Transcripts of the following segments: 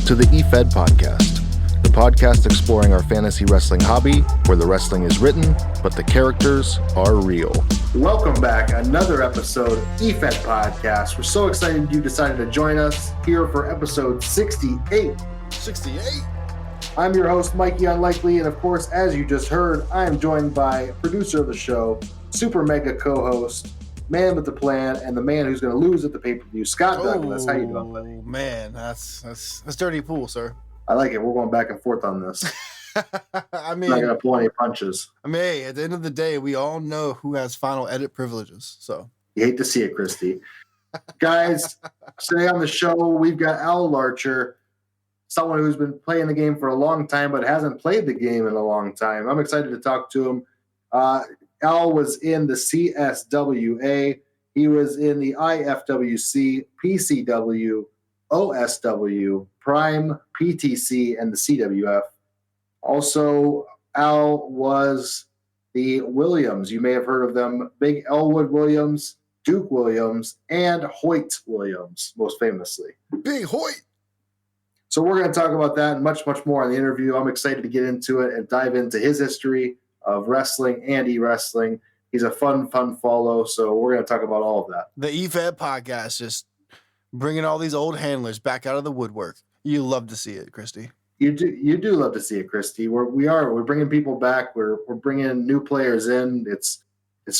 to the Efed Podcast, the podcast exploring our fantasy wrestling hobby, where the wrestling is written, but the characters are real. Welcome back. Another episode, Efed Podcast. We're so excited you decided to join us here for episode 68. 68? I'm your host, Mikey Unlikely, and of course, as you just heard, I am joined by producer of the show, super mega co-host, man with the plan, and the man who's going to lose at the pay-per-view, Scott Douglas. How you doing, buddy? Man, that's dirty pool, sir. I like it. We're going back and forth on this. I'm not going to pull any punches. I mean, hey, at the end of the day, we all know who has final edit privileges. So you hate to see it, Christy. Guys, today on the show, we've got Al Larcher, someone who's been playing the game for a long time but hasn't played the game in a long time. I'm excited to talk to him. Al was in the CSWA. He was in the IFWC, PCW, OSW, Prime, PTC, and the CWF. Also, Al was the Williams. You may have heard of them. Big Elwood Williams, Duke Williams, and Hoyt Williams, most famously. Big Hoyt! So we're going to talk about that and much, much more in the interview. I'm excited to get into it and dive into his history of wrestling and e-wrestling. He's a fun follow, so we're going to talk about all of that. The Efed Podcast, just bringing all these old handlers back out of the woodwork. You love to see it, Christy. You do love to see it, Christy. We're bringing people back. We're bringing new players in. It's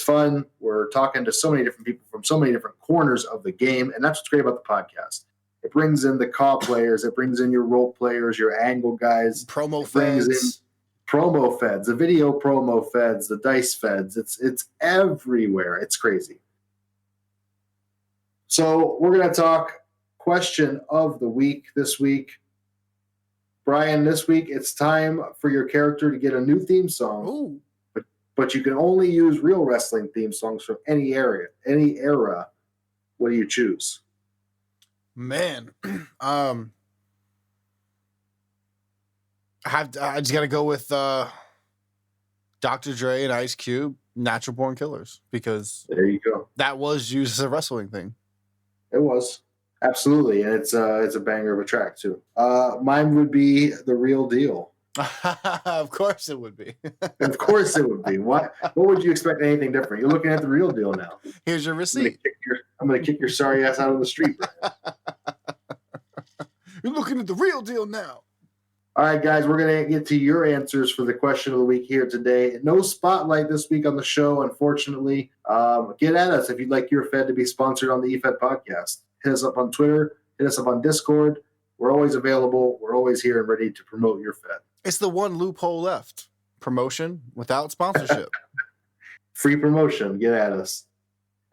fun. We're talking to so many different people from so many different corners of the game, and that's what's great about the podcast. It brings in the CAW players. It brings in your role players, your angle guys. Promo feds. Promo feds, the video promo feds, the dice feds. It's everywhere. It's crazy. So we're going to talk question of the week this week. Brian, this week it's time for your character to get a new theme song. Ooh. But you can only use real wrestling theme songs from any era. What do you choose? Man, I just got to go with Dr. Dre and Ice Cube, Natural Born Killers, because there you go. That was used as a wrestling thing. It was. Absolutely, and it's a banger of a track, too. Mine would be The Real Deal. Of course it would be. Of course it would be. What would you expect anything different? You're looking at The Real Deal now. Here's your receipt. I'm going to kick your sorry ass out of the street. You're looking at The Real Deal now. All right, guys, we're going to get to your answers for the question of the week here today. No spotlight this week on the show, unfortunately. Get at us if you'd like your Fed to be sponsored on the Efed Podcast. Hit us up on Twitter. Hit us up on Discord. We're always available. We're always here and ready to promote your Fed. It's the one loophole left. Promotion without sponsorship. Free promotion. Get at us.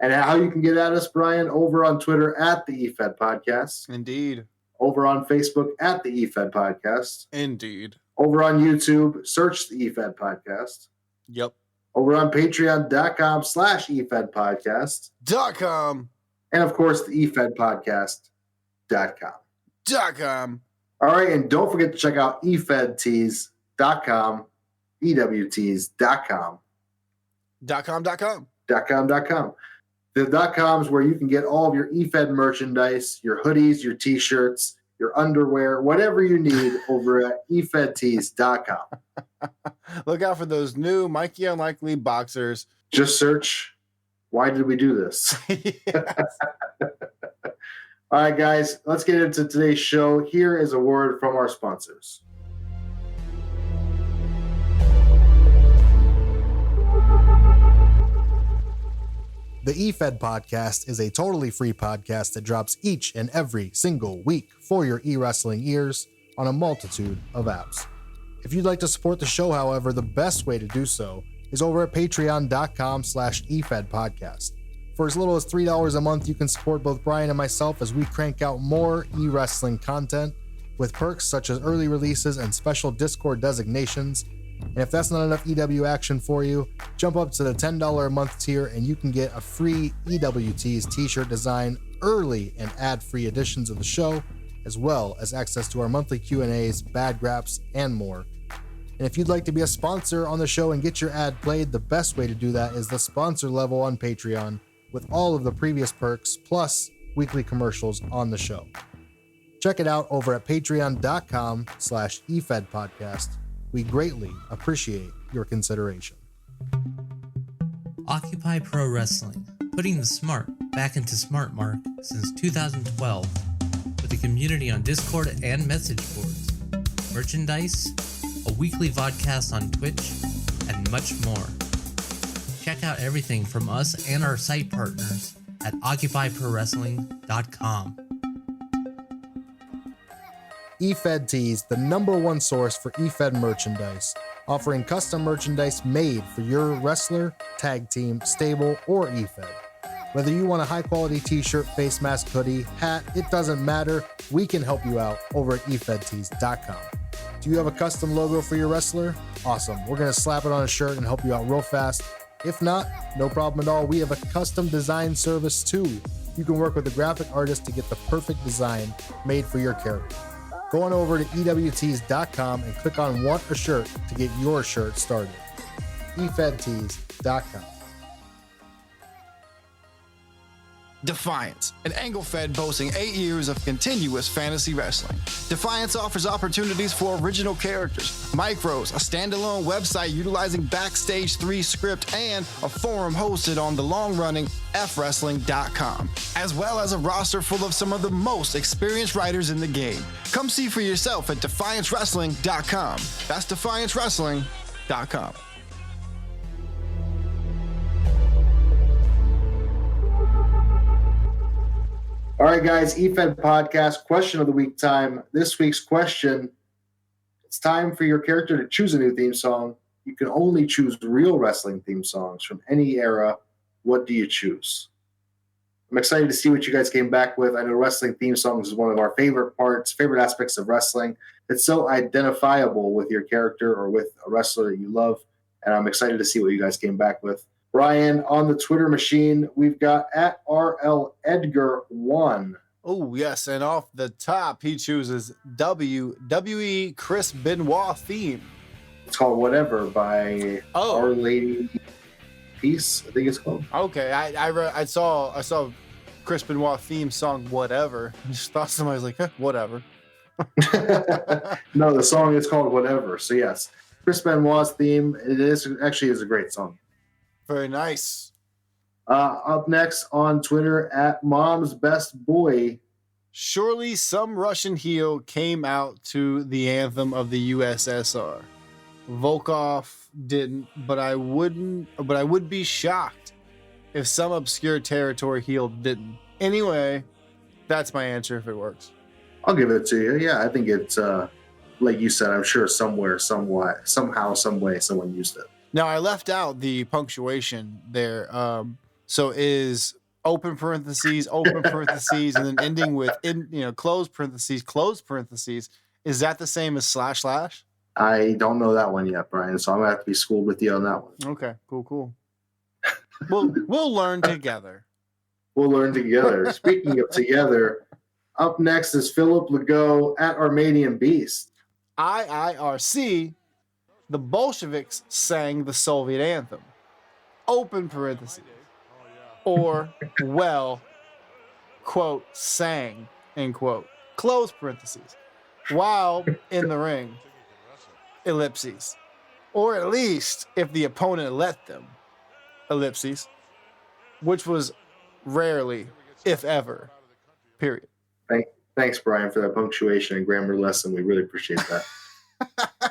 And how you can get at us, Brian, over on Twitter at the Efed Podcast. Indeed. Over on Facebook at the Efed Podcast. Indeed. Over on YouTube, search the Efed Podcast. Yep. Over on patreon.com/Efed Podcast. .com. And of course, the efedpodcast.com. .com. All right, and don't forget to check out efedtees.com, EWTees.com. .com. The .com is where you can get all of your Efed merchandise, your hoodies, your t-shirts, your underwear, whatever you need over at efedtees.com. Look out for those new Mikey Unlikely boxers. Just search, why did we do this? All right, guys, let's get into today's show. Here is a word from our sponsors. The Efed Podcast is a totally free podcast that drops each and every single week for your e-wrestling ears on a multitude of apps. If you'd like to support the show, however, the best way to do so is over at patreon.com/Efed Podcast. For as little as $3 a month, you can support both Brian and myself as we crank out more e-wrestling content with perks such as early releases and special Discord designations. And if that's not enough EW action for you, jump up to the $10 a month tier and you can get a free EWT's t-shirt design, early and ad-free editions of the show, as well as access to our monthly Q&As, bad graps, and more. And if you'd like to be a sponsor on the show and get your ad played, the best way to do that is the sponsor level on Patreon with all of the previous perks plus weekly commercials on the show. Check it out over at patreon.com/Efed Podcast. We greatly appreciate your consideration. Occupy Pro Wrestling, putting the smart back into smart mark since 2012, with a community on Discord and message boards, merchandise, a weekly vodcast on Twitch, and much more. Check out everything from us and our site partners at OccupyProWrestling.com. Efed Tees, the #1 source for Efed merchandise, offering custom merchandise made for your wrestler, tag team, stable, or Efed. Whether you want a high-quality t-shirt, face mask, hoodie, hat, it doesn't matter. We can help you out over at efedtees.com. Do you have a custom logo for your wrestler? Awesome. We're going to slap it on a shirt and help you out real fast. If not, no problem at all. We have a custom design service too. You can work with a graphic artist to get the perfect design made for your character. Go on over to ewtees.com and click on Want a Shirt to get your shirt started. efedtees.com. Defiance, an angle fed boasting 8 years of continuous fantasy wrestling. Defiance offers opportunities for original characters, micros, a standalone website utilizing Backstage 3 script, and a forum hosted on the long-running fwrestling.com, as well as a roster full of some of the most experienced writers in the game. Come see for yourself at defiancewrestling.com. That's defiancewrestling.com. All right, guys, Efed Podcast, question of the week time. This week's question, it's time for your character to choose a new theme song. You can only choose real wrestling theme songs from any era. What do you choose? I'm excited to see what you guys came back with. I know wrestling theme songs is one of our favorite aspects of wrestling. It's so identifiable with your character or with a wrestler that you love, and I'm excited to see what you guys came back with. Brian, on the Twitter machine, we've got at RL Edgar1. Oh, yes. And off the top, he chooses WWE Chris Benoit theme. It's called Whatever by Our Lady Peace, I think it's called. Okay. I saw Chris Benoit theme song Whatever. I just thought somebody was like, whatever. No, the song is called Whatever. So, yes, Chris Benoit's theme, it is a great song. Very nice. Up next on Twitter, at Mom's Best Boy. Surely some Russian heel came out to the anthem of the USSR. Volkov didn't, but I would be shocked if some obscure territory heel didn't. Anyway, that's my answer if it works. I'll give it to you. Yeah, I think it's like you said, I'm sure somewhere, somewhat, somehow, some way someone used it. Now, I left out the punctuation there. So is open parentheses, and then ending with, close parentheses. Is that the same as // I don't know that one yet, Brian, so I'm going to have to be schooled with you on that one. Okay, cool. We'll learn together. We'll learn together. Speaking of together, up next is Philip Legault at Armenian Beast. IIRC, the Bolsheviks sang the Soviet anthem. Open parentheses. Or, quote, sang, end quote. Close parentheses. While in the ring. Ellipses. Or at least if the opponent let them. Ellipses. Which was rarely, if ever. Period. Thanks, Brian, for that punctuation and grammar lesson. We really appreciate that.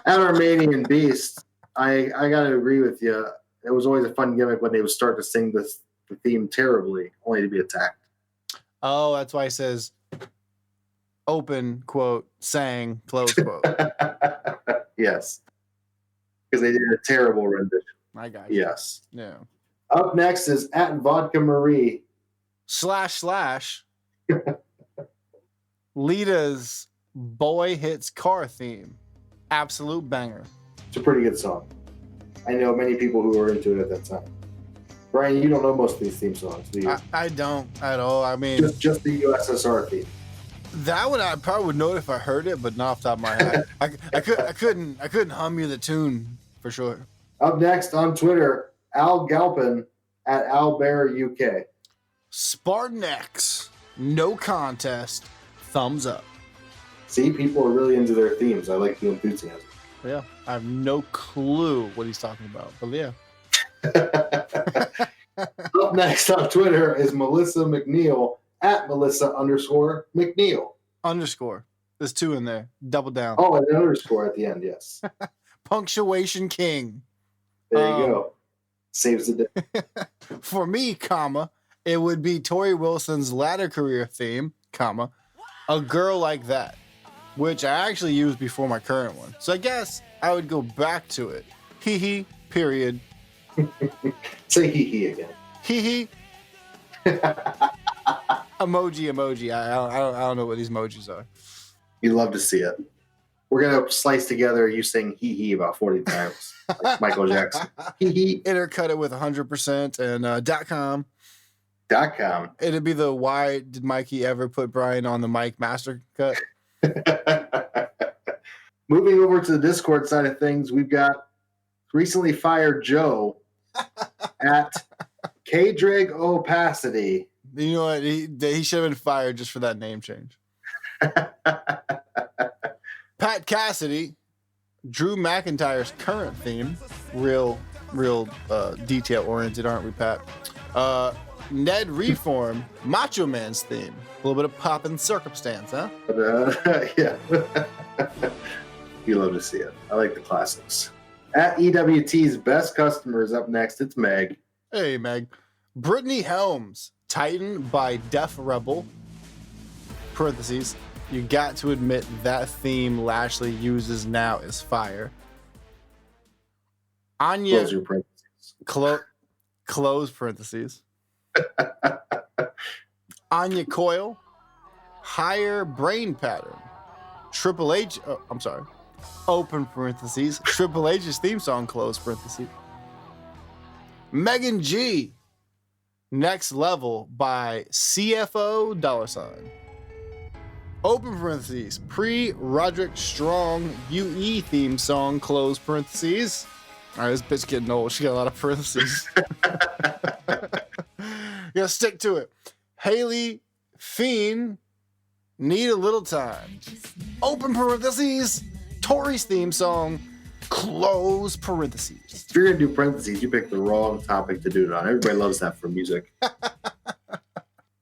At Armenian Beast, I got to agree with you. It was always a fun gimmick when they would start to sing the theme terribly, only to be attacked. Oh, that's why it says open quote, sang, close quote. Yes. Because they did a terrible rendition. I got you. Yes. Yeah. Up next is at Vodka Marie. / Lita's Boy Hits Car theme. Absolute banger. It's a pretty good song. I know many people who were into it at that time. Brian, you don't know most of these theme songs, do you? I don't at all. I mean, just the USSR theme. That one I probably would know if I heard it, but not off the top of my head. I couldn't hum you the tune for sure. Up next on Twitter, Al Galpin at Albert UK. Spartan X, no contest, thumbs up. See, people are really into their themes. I like the enthusiasm. Yeah, I have no clue what he's talking about, but yeah. Up next on Twitter is Melissa Mcneil at Melissa_McNeil. Underscore. There's 2 in there. Double down. Oh, and an underscore at the end, yes. Punctuation king. There you go. Saves the day. For me, comma, it would be Tori Wilson's latter career theme, comma, A Girl Like That, which I actually used before my current one. So I guess I would go back to it. Hee hee, period. Say hee hee again. Hee hee. Emoji. I don't know what these emojis are. You love to see it. We're going to slice together you saying hee hee about 40 times. Like Michael Jackson. Hee hee. Intercut it with 100% and .com. .com. It'd be the why did Mikey ever put Brian on the mic master cut? Moving over to the Discord side of things, we've got recently fired Joe at K-Drag Opacity. You know what? He should have been fired just for that name change. Pat Cassidy, Drew McIntyre's current theme. Real detail oriented, aren't we, Pat? Ned Reform, Macho Man's theme. A little bit of pop and circumstance, huh? Yeah. You love to see it. I like the classics. At EWT's best customers up next, it's Meg. Hey, Meg. Brittany Helms, Titan by Def Rebel. Parentheses. You got to admit that theme Lashley uses now is fire. Anya. Close your parentheses. Close parentheses. Anya Coyle, Higher Brain Pattern. Triple H. Oh, I'm sorry. Open parentheses. Triple H's theme song, close parentheses. Megan G. Next Level by CFO $. Open parentheses. Pre-Roderick Strong UE theme song, close parentheses. All right, this bitch getting old. She got a lot of parentheses. You gotta stick to it. Haley Fiend, Need a Little Time. Open parentheses. Tori's theme song, close parentheses. If you're going to do parentheses, you picked the wrong topic to do it on. Everybody loves that for music.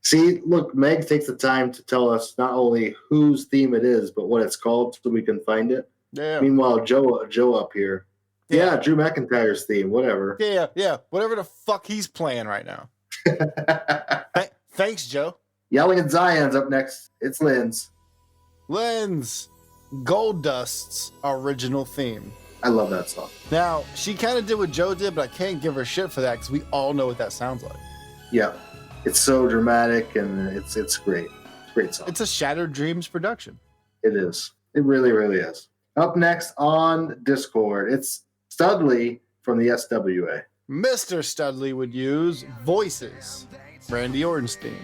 See, look, Meg takes the time to tell us not only whose theme it is, but what it's called so we can find it. Yeah. Meanwhile, Joe up here. Yeah, Drew McIntyre's theme, whatever. Yeah. Whatever the fuck he's playing right now. Thanks, Joe. Yelling at Zion's up next. It's Lynn's. Lynn's Gold Dust's original theme. I love that song. Now, she kind of did what Joe did, but I can't give her shit for that because we all know what that sounds like. Yeah. It's so dramatic and it's great. It's a great song. It's a Shattered Dreams production. It is. It really, really is. Up next on Discord, it's Studley from the SWA. Mr. Studley would use Voices, Randy Orton's theme.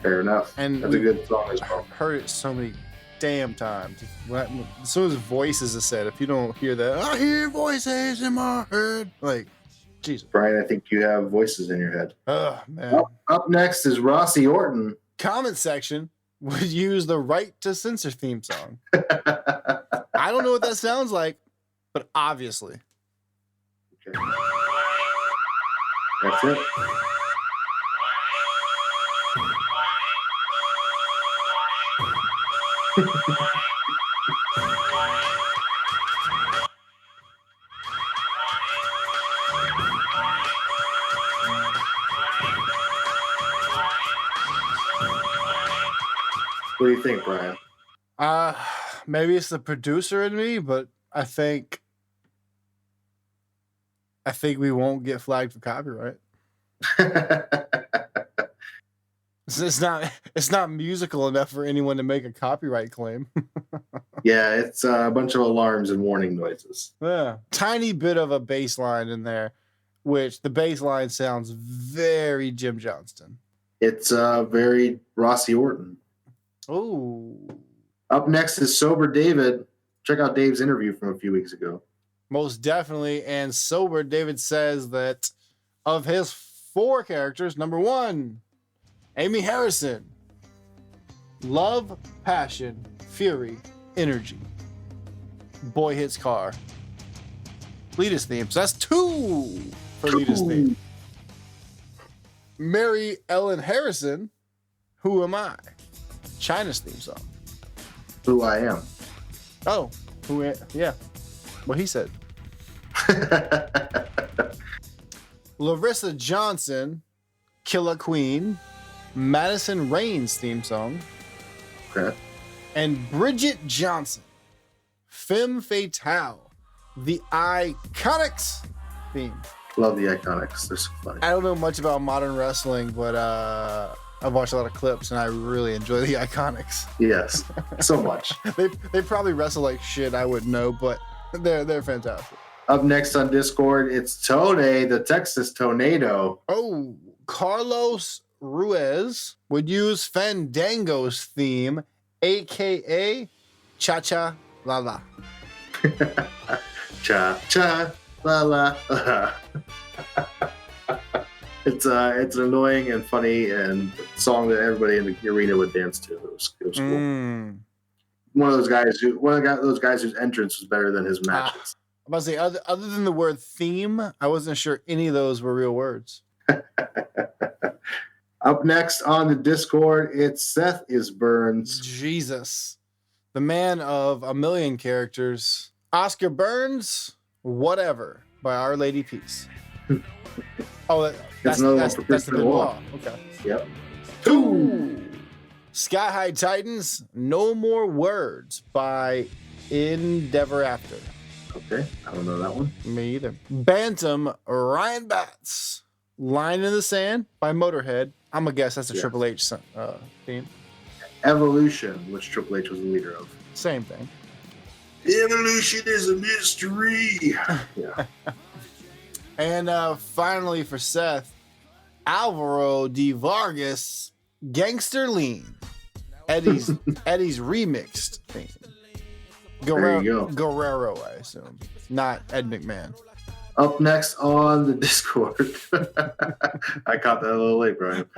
Fair enough. And that's a good song as well. Heard it so many damn times. As soon as Voices is said, if you don't hear that, I hear voices in my head. Like, Jesus. Brian, I think you have voices in your head. Oh, man. Up next is Rossi Orton. Comment section would use the Right to Censor theme song. I don't know what that sounds like, but obviously. Okay. That's it. What do you think, Brian? Maybe it's the producer in me, but I think we won't get flagged for copyright. It's not musical enough for anyone to make a copyright claim. Yeah, it's a bunch of alarms and warning noises. Yeah, tiny bit of a bass line in there, which the bass line sounds very Jim Johnston. It's very Rossi Orton. Oh. Up next is Sober David. Check out Dave's interview from a few weeks ago. Most definitely. And Sober David says that of his 4 characters, number 1, Amy Harrison. Love, passion, fury, Energy. Boy Hits Car. Lita's theme. So that's 2 for Lita's theme. Mary Ellen Harrison. Who Am I? China's theme song. Who I Am. Oh, yeah. What he said. Larissa Johnson, Killer Queen, Madison Rain's theme song. Okay. And Bridget Johnson, Femme Fatale, the Iconics theme. Love the Iconics. They're so funny. I don't know much about modern wrestling, but I've watched a lot of clips and I really enjoy the Iconics. Yes, so much. They probably wrestle like shit. I wouldn't know, but they're fantastic. Up next on Discord, it's Tone, the Texas Tornado. Oh, Carlos Ruiz would use Fandango's theme, aka Cha Cha La La. Cha Cha La La. It's an annoying and funny and song that everybody in the arena would dance to. It was cool. One of those guys whose entrance was better than his matches. I'm about to say, other than the word theme, I wasn't sure any of those were real words. Up next on the Discord, it's Seth is Burns. Jesus. The man of a million characters. Oscar Burns, Whatever, by Our Lady Peace. Oh, that's the good law. Okay. Yep. 2. Sky High Titans, No More Words, by Endeavor After. Okay, I don't know that one. Me either. Bantam, Ryan Batts, Line in the Sand by Motorhead. I'm going to guess that's a Triple H theme. Evolution, which Triple H was the leader of. Same thing. Evolution is a mystery. Yeah. And finally for Seth, Alvaro D. Vargas, Gangster Lean. Eddie's remixed theme. There you go. Guerrero, I assume. Not Ed McMahon. Up next on the Discord. I caught that a little late, Brian.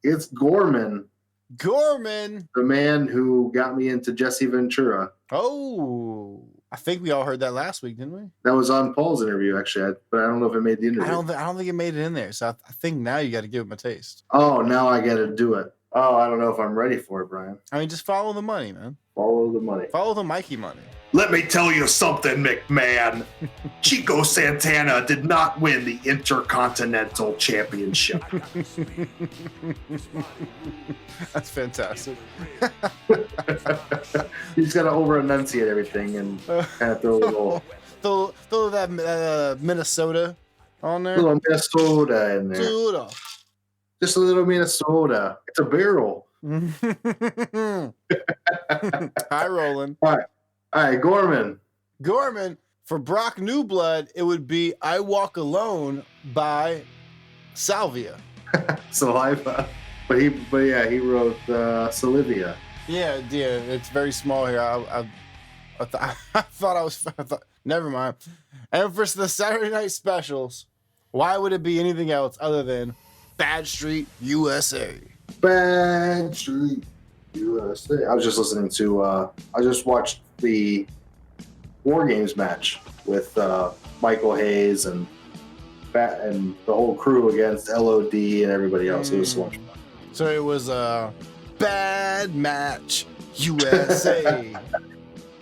It's Gorman. Gorman. The man who got me into Jesse Ventura. Oh, I think we all heard that last week, didn't we? That was on Paul's interview, actually, but I don't know if it made the interview. I don't think it made it in there, so I think now you got to give him a taste. Oh, now I got to do it. Oh, I don't know if I'm ready for it, Brian. I mean, just follow the money, man. Follow the money. Follow the Mikey money. Let me tell you something, McMahon. Chico Santana did not win the Intercontinental Championship. That's fantastic. You just got to over-enunciate everything and kind of throw a little... throw that Minnesota on there. A little Minnesota in there. Minnesota. Just a little Minnesota. It's a barrel. Hi, Roland. All right, Gorman. Gorman, for Brock Newblood, it would be I Walk Alone by Salvia. Saliva. But he wrote Salivia. Yeah, it's very small here. I thought, never mind. And for the Saturday night specials, why would it be anything else other than Bad Street USA? Bad Street USA. I was just listening to, I just watched the War Games match with Michael Hayes and the whole crew against LOD and everybody else. It was so much fun. So it was a bad match USA.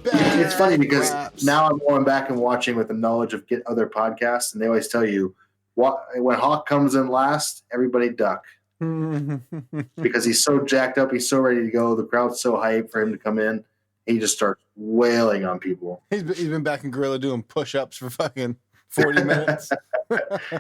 It's funny because now I'm going back and watching with the knowledge of other podcasts, and they always tell you when Hawk comes in last, everybody duck. Because he's so jacked up, he's so ready to go. The crowd's so hyped for him to come in. He just starts wailing on people. He's been back in Gorilla doing push-ups for fucking 40 minutes.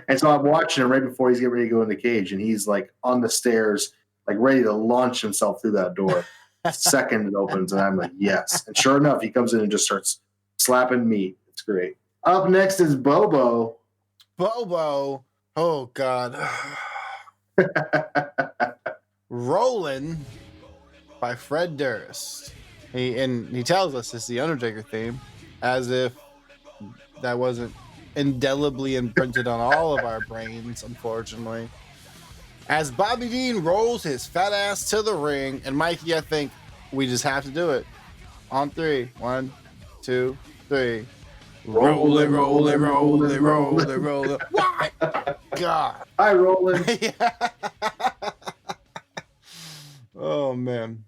And so I'm watching him right before he's getting ready to go in the cage, and he's like on the stairs, like ready to launch himself through that door. Second it opens, and I'm like, yes. And sure enough, he comes in and just starts slapping meat. It's great. Up next is Bobo. Bobo. Oh, God. Rolling by Fred Durst. He tells us it's the Undertaker theme, as if that wasn't indelibly imprinted on all of our brains, unfortunately. As Bobby Dean rolls his fat ass to the ring, and Mikey, I think we just have to do it. On three. 1, 2, 3. Roll it, roll it, roll it, roll it, roll it. Why? God. Hi, Roland. Yeah. Oh, man.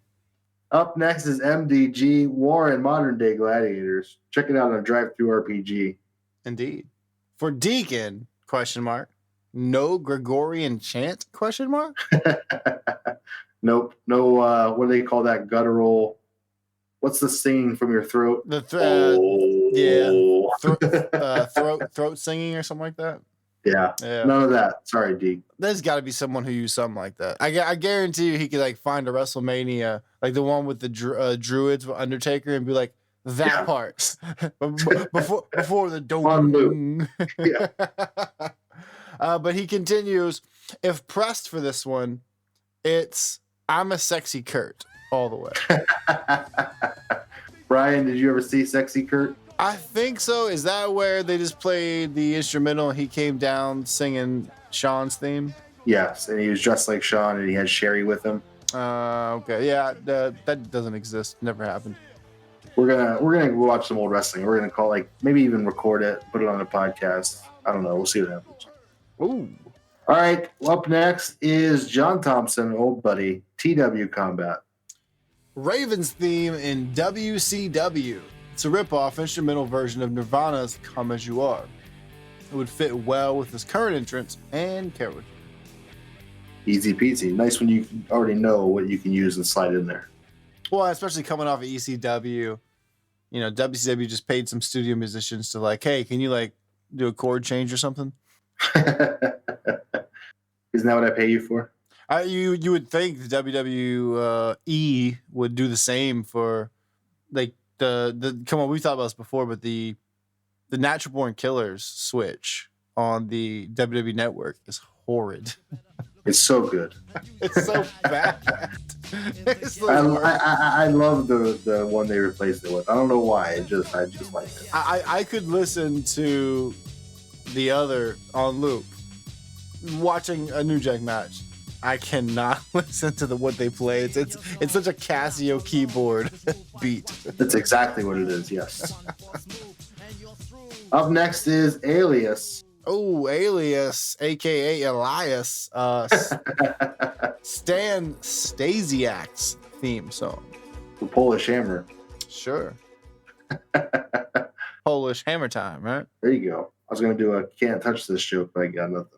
Up next is MDG, War and Modern Day Gladiators. Check it out on Drive-Thru RPG. Indeed. For Deacon, question mark. No Gregorian chant, question mark? Nope. No, what do they call that? Guttural. What's the singing from your throat? The throat singing or something like that. Yeah. None of that. Sorry, D. There's got to be someone who used something like that. I guarantee you he could like find a WrestleMania, like the one with the druids with Undertaker, and be like that part before the dong. Yeah. But he continues. If pressed for this one, it's I'm a Sexy Kurt all the way. Brian, did you ever see Sexy Kurt? I think so. Is that where they just played the instrumental and he came down singing Sean's theme? Yes, and he was dressed like Sean and he had Sherry with him. Okay. Yeah, that doesn't exist. Never happened. We're gonna watch some old wrestling. We're gonna call, like, maybe even record it, put it on a podcast. I don't know. We'll see what happens. Ooh. All right. Up next is John Thompson, old buddy, TW Combat. Raven's theme in WCW. It's a rip-off instrumental version of Nirvana's Come As You Are. It would fit well with his current entrance and character. Easy peasy. Nice when you already know what you can use and slide in there. Well, especially coming off of ECW. You know, WCW just paid some studio musicians to like, hey, can you like do a chord change or something? Isn't that what I pay you for? You would think the WWE would do the same for like the come on, we've talked about this before, but the Natural Born Killers switch on the WWE network is horrid. It's so good. It's so bad. It's I love the one they replaced it with. I don't know why. I just like it. I could listen to the other on loop watching a New Jack match. I cannot listen to what they play. It's such a Casio keyboard beat. That's exactly what it is. Yes. Up next is Alias. Oh, Alias, aka Elias, Stan Stasiak's theme song. The Polish Hammer. Sure. Polish Hammer time, right? There you go. I was going to do a can't touch this joke, but I got nothing.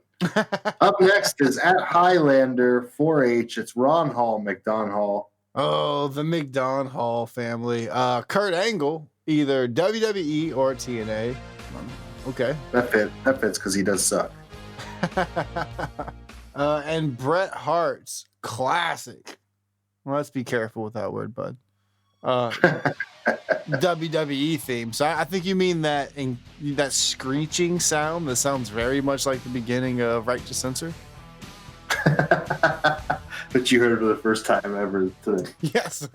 Up next is at Highlander 4H. It's Ron Hall, McDonald. Oh, the McDonald family. Kurt Angle, either WWE or TNA. Okay. That fits because he does suck. And Bret Hart's classic. Well, let's be careful with that word, bud. WWE theme. So I think you mean that that screeching sound that sounds very much like the beginning of Right to Censor. But you heard it for the first time ever today. Yes.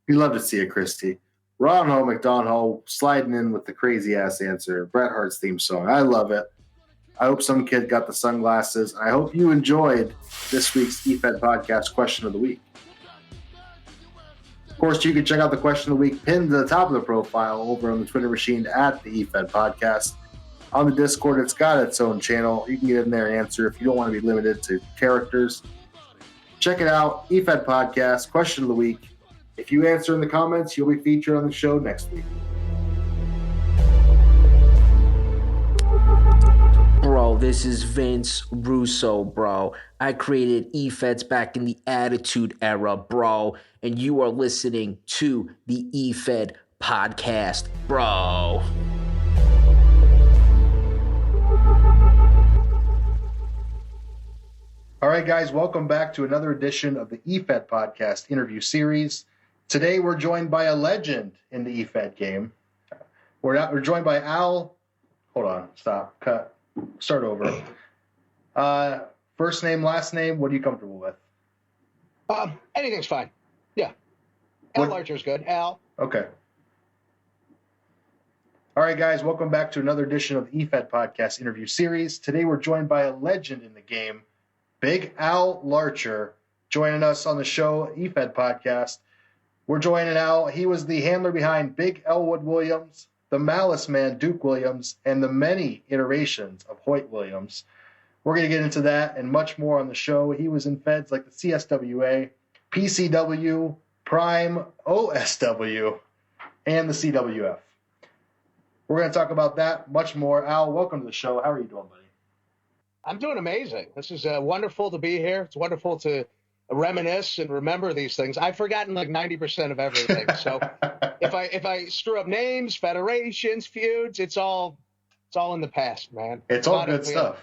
You love to see it, Christy. Ron Hall, McDonald sliding in with the crazy ass answer. Bret Hart's theme song. I love it. I hope some kid got the sunglasses. I hope you enjoyed this week's Efed Podcast Question of the Week. Of course, you can check out the Question of the Week pinned to the top of the profile over on the Twitter machine at the Efed Podcast. On the Discord, it's got its own channel. You can get in there and answer if you don't want to be limited to characters. Check it out, Efed Podcast Question of the Week. If you answer in the comments, you'll be featured on the show next week. Bro, this is Vince Russo, bro. I created Efeds back in the Attitude Era, bro. And you are listening to the Efed Podcast, bro. All right, guys, welcome back to another edition of the Efed Podcast interview series. Today, we're joined by a legend in the Efed game. We're joined by Al. Hold on, stop, cut, start over. First name, last name, what are you comfortable with? Anything's fine. Yeah. Al Larcher's good. Al. Okay. All right, guys, welcome back to another edition of the Efed Podcast interview series. Today, we're joined by a legend in the game, Big Al Larcher, joining us on the show, Efed Podcast. We're joining Al. He was the handler behind Big Elwood Williams, the Malice Man Duke Williams, and the many iterations of Hoyt Williams. We're going to get into that and much more on the show. He was in feds like the CSWA, PCW, Prime, OSW, and the CWF. We're going to talk about that much more. Al, welcome to the show. How are you doing, buddy? I'm doing amazing. This is wonderful to be here. It's wonderful to reminisce and remember these things. I've forgotten like 90% of everything. So if I screw up names, federations, feuds, it's all in the past, man. It's all good stuff.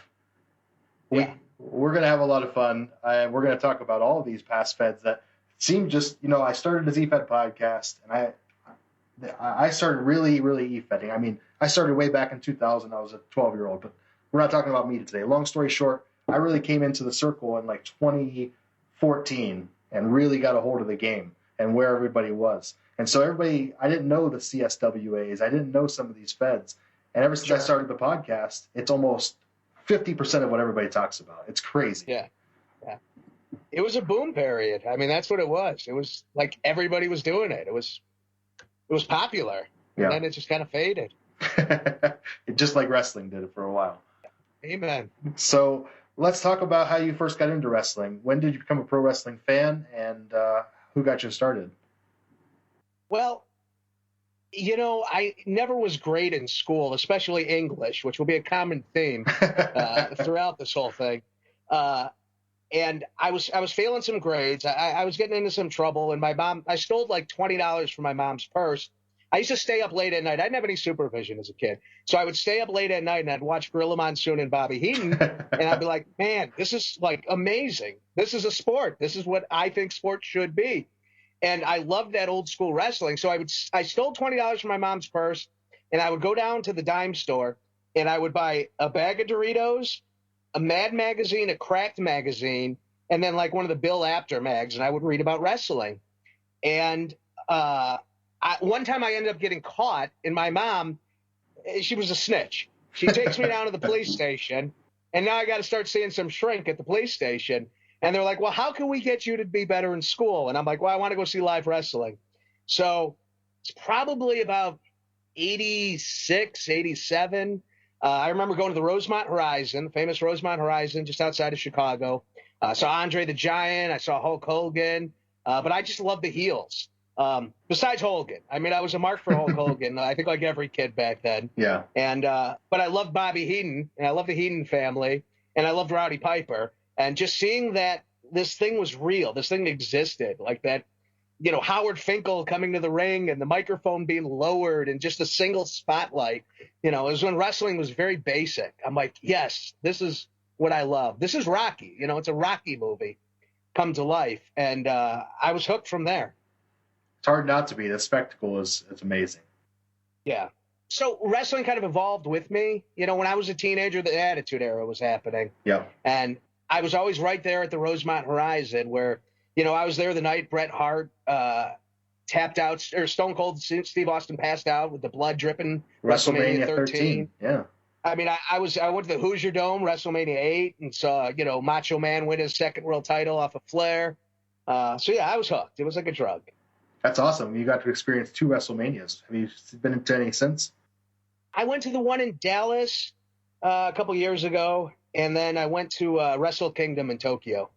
We're going to have a lot of fun. We're going to talk about all of these past feds that seem just, I started this Efed podcast, and I started really, really E-Fedding. I mean, I started way back in 2000. I was a 12-year-old, but we're not talking about me today. Long story short, I really came into the circle in like 2014 and really got a hold of the game and where everybody was. And so I didn't know the CSWAs. I didn't know some of these feds. And ever since I started the podcast, it's almost 50% of what everybody talks about. It's crazy. Yeah. It was a boom period. I mean, that's what it was. It was like everybody was doing it. It was popular. Yeah. And then it just kind of faded. Just like wrestling did it for a while. Amen. So let's talk about how you first got into wrestling. When did you become a pro wrestling fan, and who got you started? Well, I never was great in school, especially English, which will be a common theme throughout this whole thing. And I was failing some grades. I was getting into some trouble, and I stole like $20 from my mom's purse. I used to stay up late at night. I didn't have any supervision as a kid. So I would stay up late at night, and I'd watch Gorilla Monsoon and Bobby Heenan, and I'd be like, man, this is like amazing. This is a sport. This is what I think sports should be. And I loved that old school wrestling. So I stole $20 from my mom's purse, and I would go down to the dime store, and I would buy a bag of Doritos, a Mad magazine, a Cracked magazine, and then like one of the Bill Apter mags, and I would read about wrestling. And one time I ended up getting caught, and my mom, she was a snitch. She takes me down to the police station, and now I got to start seeing some shrink at the police station. And they're like, well, how can we get you to be better in school? And I'm like, well, I want to go see live wrestling. So it's probably about 86, 87. I remember going to the Rosemont Horizon, the famous Rosemont Horizon, just outside of Chicago. I saw Andre the Giant. I saw Hulk Hogan. But I just loved the heels. Besides Hogan. I mean, I was a mark for Hulk Hogan. I think like every kid back then. Yeah. And but I loved Bobby Heenan, and I loved the Heenan family, and I loved Rowdy Piper. And just seeing that this thing was real, this thing existed, like that, Howard Finkel coming to the ring and the microphone being lowered and just a single spotlight, it was when wrestling was very basic. I'm like, yes, this is what I love. This is Rocky. It's a Rocky movie come to life. And I was hooked from there. It's hard not to be. The spectacle is amazing. Yeah. So wrestling kind of evolved with me. When I was a teenager, the Attitude Era was happening. Yeah. And I was always right there at the Rosemont Horizon where, I was there the night Bret Hart tapped out, or Stone Cold Steve Austin passed out with the blood dripping. WrestleMania 13. Yeah. I mean, I went to the Hoosier Dome, WrestleMania 8, and saw, Macho Man win his second world title off of Flair. So, yeah, I was hooked. It was like a drug. That's awesome. You got to experience 2 WrestleManias. Have you been to any since? I went to the one in Dallas a couple years ago, and then I went to Wrestle Kingdom in Tokyo.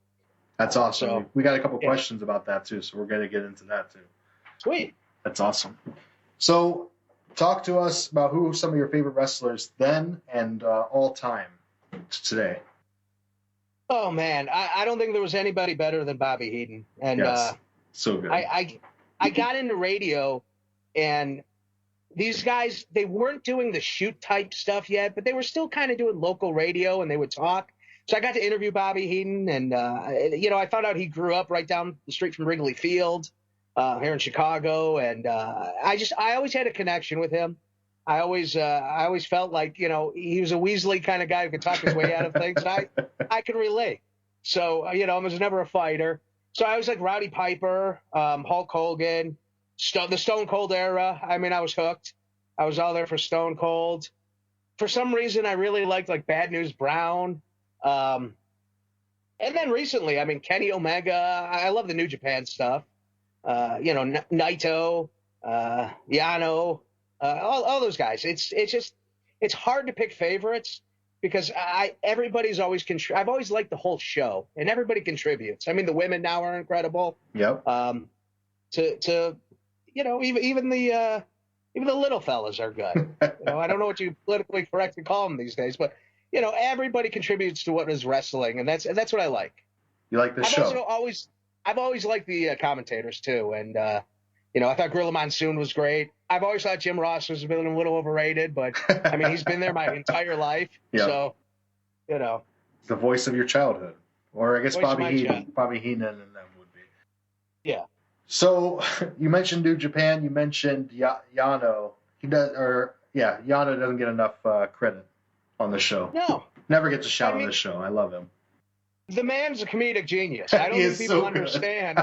That's awesome. So, we got a couple questions about that, too, so we're going to get into that, too. Sweet. That's awesome. So talk to us about who some of your favorite wrestlers then and all time today. Oh, man. I don't think there was anybody better than Bobby Heenan. And yes. So good. I got into radio, and these guys, they weren't doing the shoot type stuff yet, but they were still kind of doing local radio, and they would talk. So I got to interview Bobby Heenan, and, I found out he grew up right down the street from Wrigley Field here in Chicago. And I always had a connection with him. I always felt like, he was a Weasley kind of guy who could talk his way out of things. And I could relate. So, I was never a fighter. So I was like Rowdy Piper, Hulk Hogan, the Stone Cold era. I mean, I was hooked. I was all there for Stone Cold. For some reason, I really liked like Bad News Brown. And then recently, I mean, Kenny Omega. I love the New Japan stuff. Naito, Yano, all those guys. It's hard to pick favorites because everybody's always I've always liked the whole show, and everybody contributes. I mean, the women now are incredible. Yep. Even the little fellas are good. I don't know what you politically correctly call them these days, but everybody contributes to what is wrestling, and that's what I like. You like the show? I've always liked the commentators too, and I thought Gorilla Monsoon was great. I've always thought Jim Ross was a little overrated, but I mean he's been there my entire life, so the voice of your childhood, or I guess Bobby Heenan and them would be. Yeah. So you mentioned New Japan. You mentioned Yano. Yano doesn't get enough credit on the show. No, never gets a shout on this show. I love him. The man's a comedic genius. I don't think people understand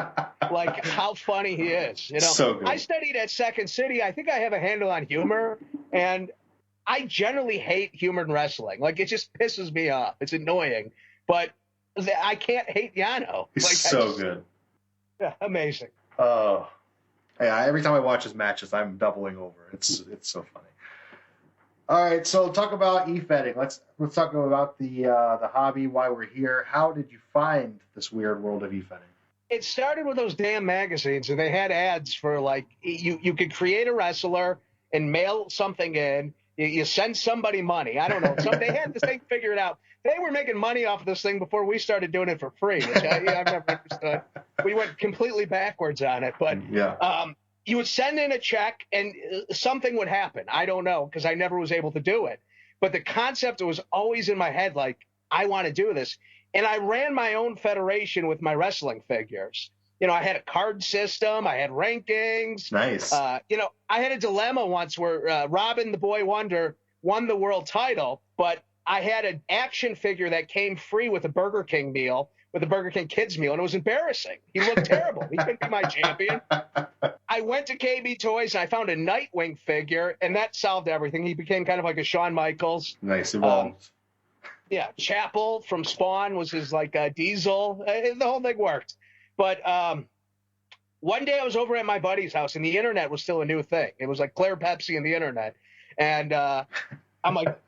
like how funny he is. So good. I studied at Second City. I think I have a handle on humor, and I generally hate humor in wrestling. Like it just pisses me off. It's annoying, but I can't hate Yano. He's so good. Yeah, amazing. Oh, yeah. Every time I watch his matches, I'm doubling over. It's so funny. All right, so talk about e-fedding. Let's talk about the hobby, why we're here. How did you find this weird world of e-fedding? It started with those damn magazines, and they had ads for like you could create a wrestler and mail something in. You send somebody money. I don't know. They had this thing figured out. They were making money off of this thing before we started doing it for free, which I've never understood. We went completely backwards on it, but yeah. You would send in a check and something would happen. I don't know because I never was able to do it. But the concept was always in my head, like, I want to do this. And I ran my own federation with my wrestling figures. I had a card system. I had rankings. Nice. I had a dilemma once where Robin the Boy Wonder won the world title, but I had an action figure that came free with a Burger King meal, with a Burger King kids meal, and it was embarrassing. He looked terrible. He couldn't be my champion. I went to KB Toys and I found a Nightwing figure, and that solved everything. He became kind of like a Shawn Michaels. Nice, evolved. Yeah, Chapel from Spawn was his like Diesel. The whole thing worked. But one day I was over at my buddy's house, and the internet was still a new thing. It was like Claire Pepsi and the internet, and I'm like,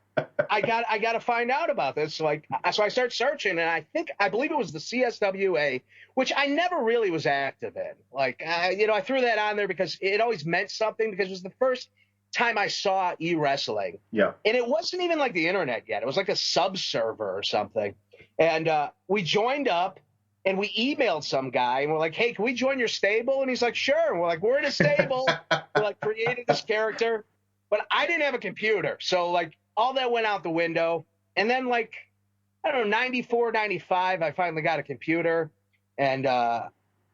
I got to find out about this. So I start searching, and I believe it was the CSWA, which I never really was active in. Like, I threw that on there because it always meant something, because it was the first time I saw e-wrestling. Yeah. And it wasn't even like the internet yet. It was like a sub server or something. And we joined up, and we emailed some guy, and we're like, hey, can we join your stable? And he's like, sure. And we're like, we're in a stable. We like created this character, but I didn't have a computer. So like, all that went out the window. And then like, I don't know, 94, 95, I finally got a computer, and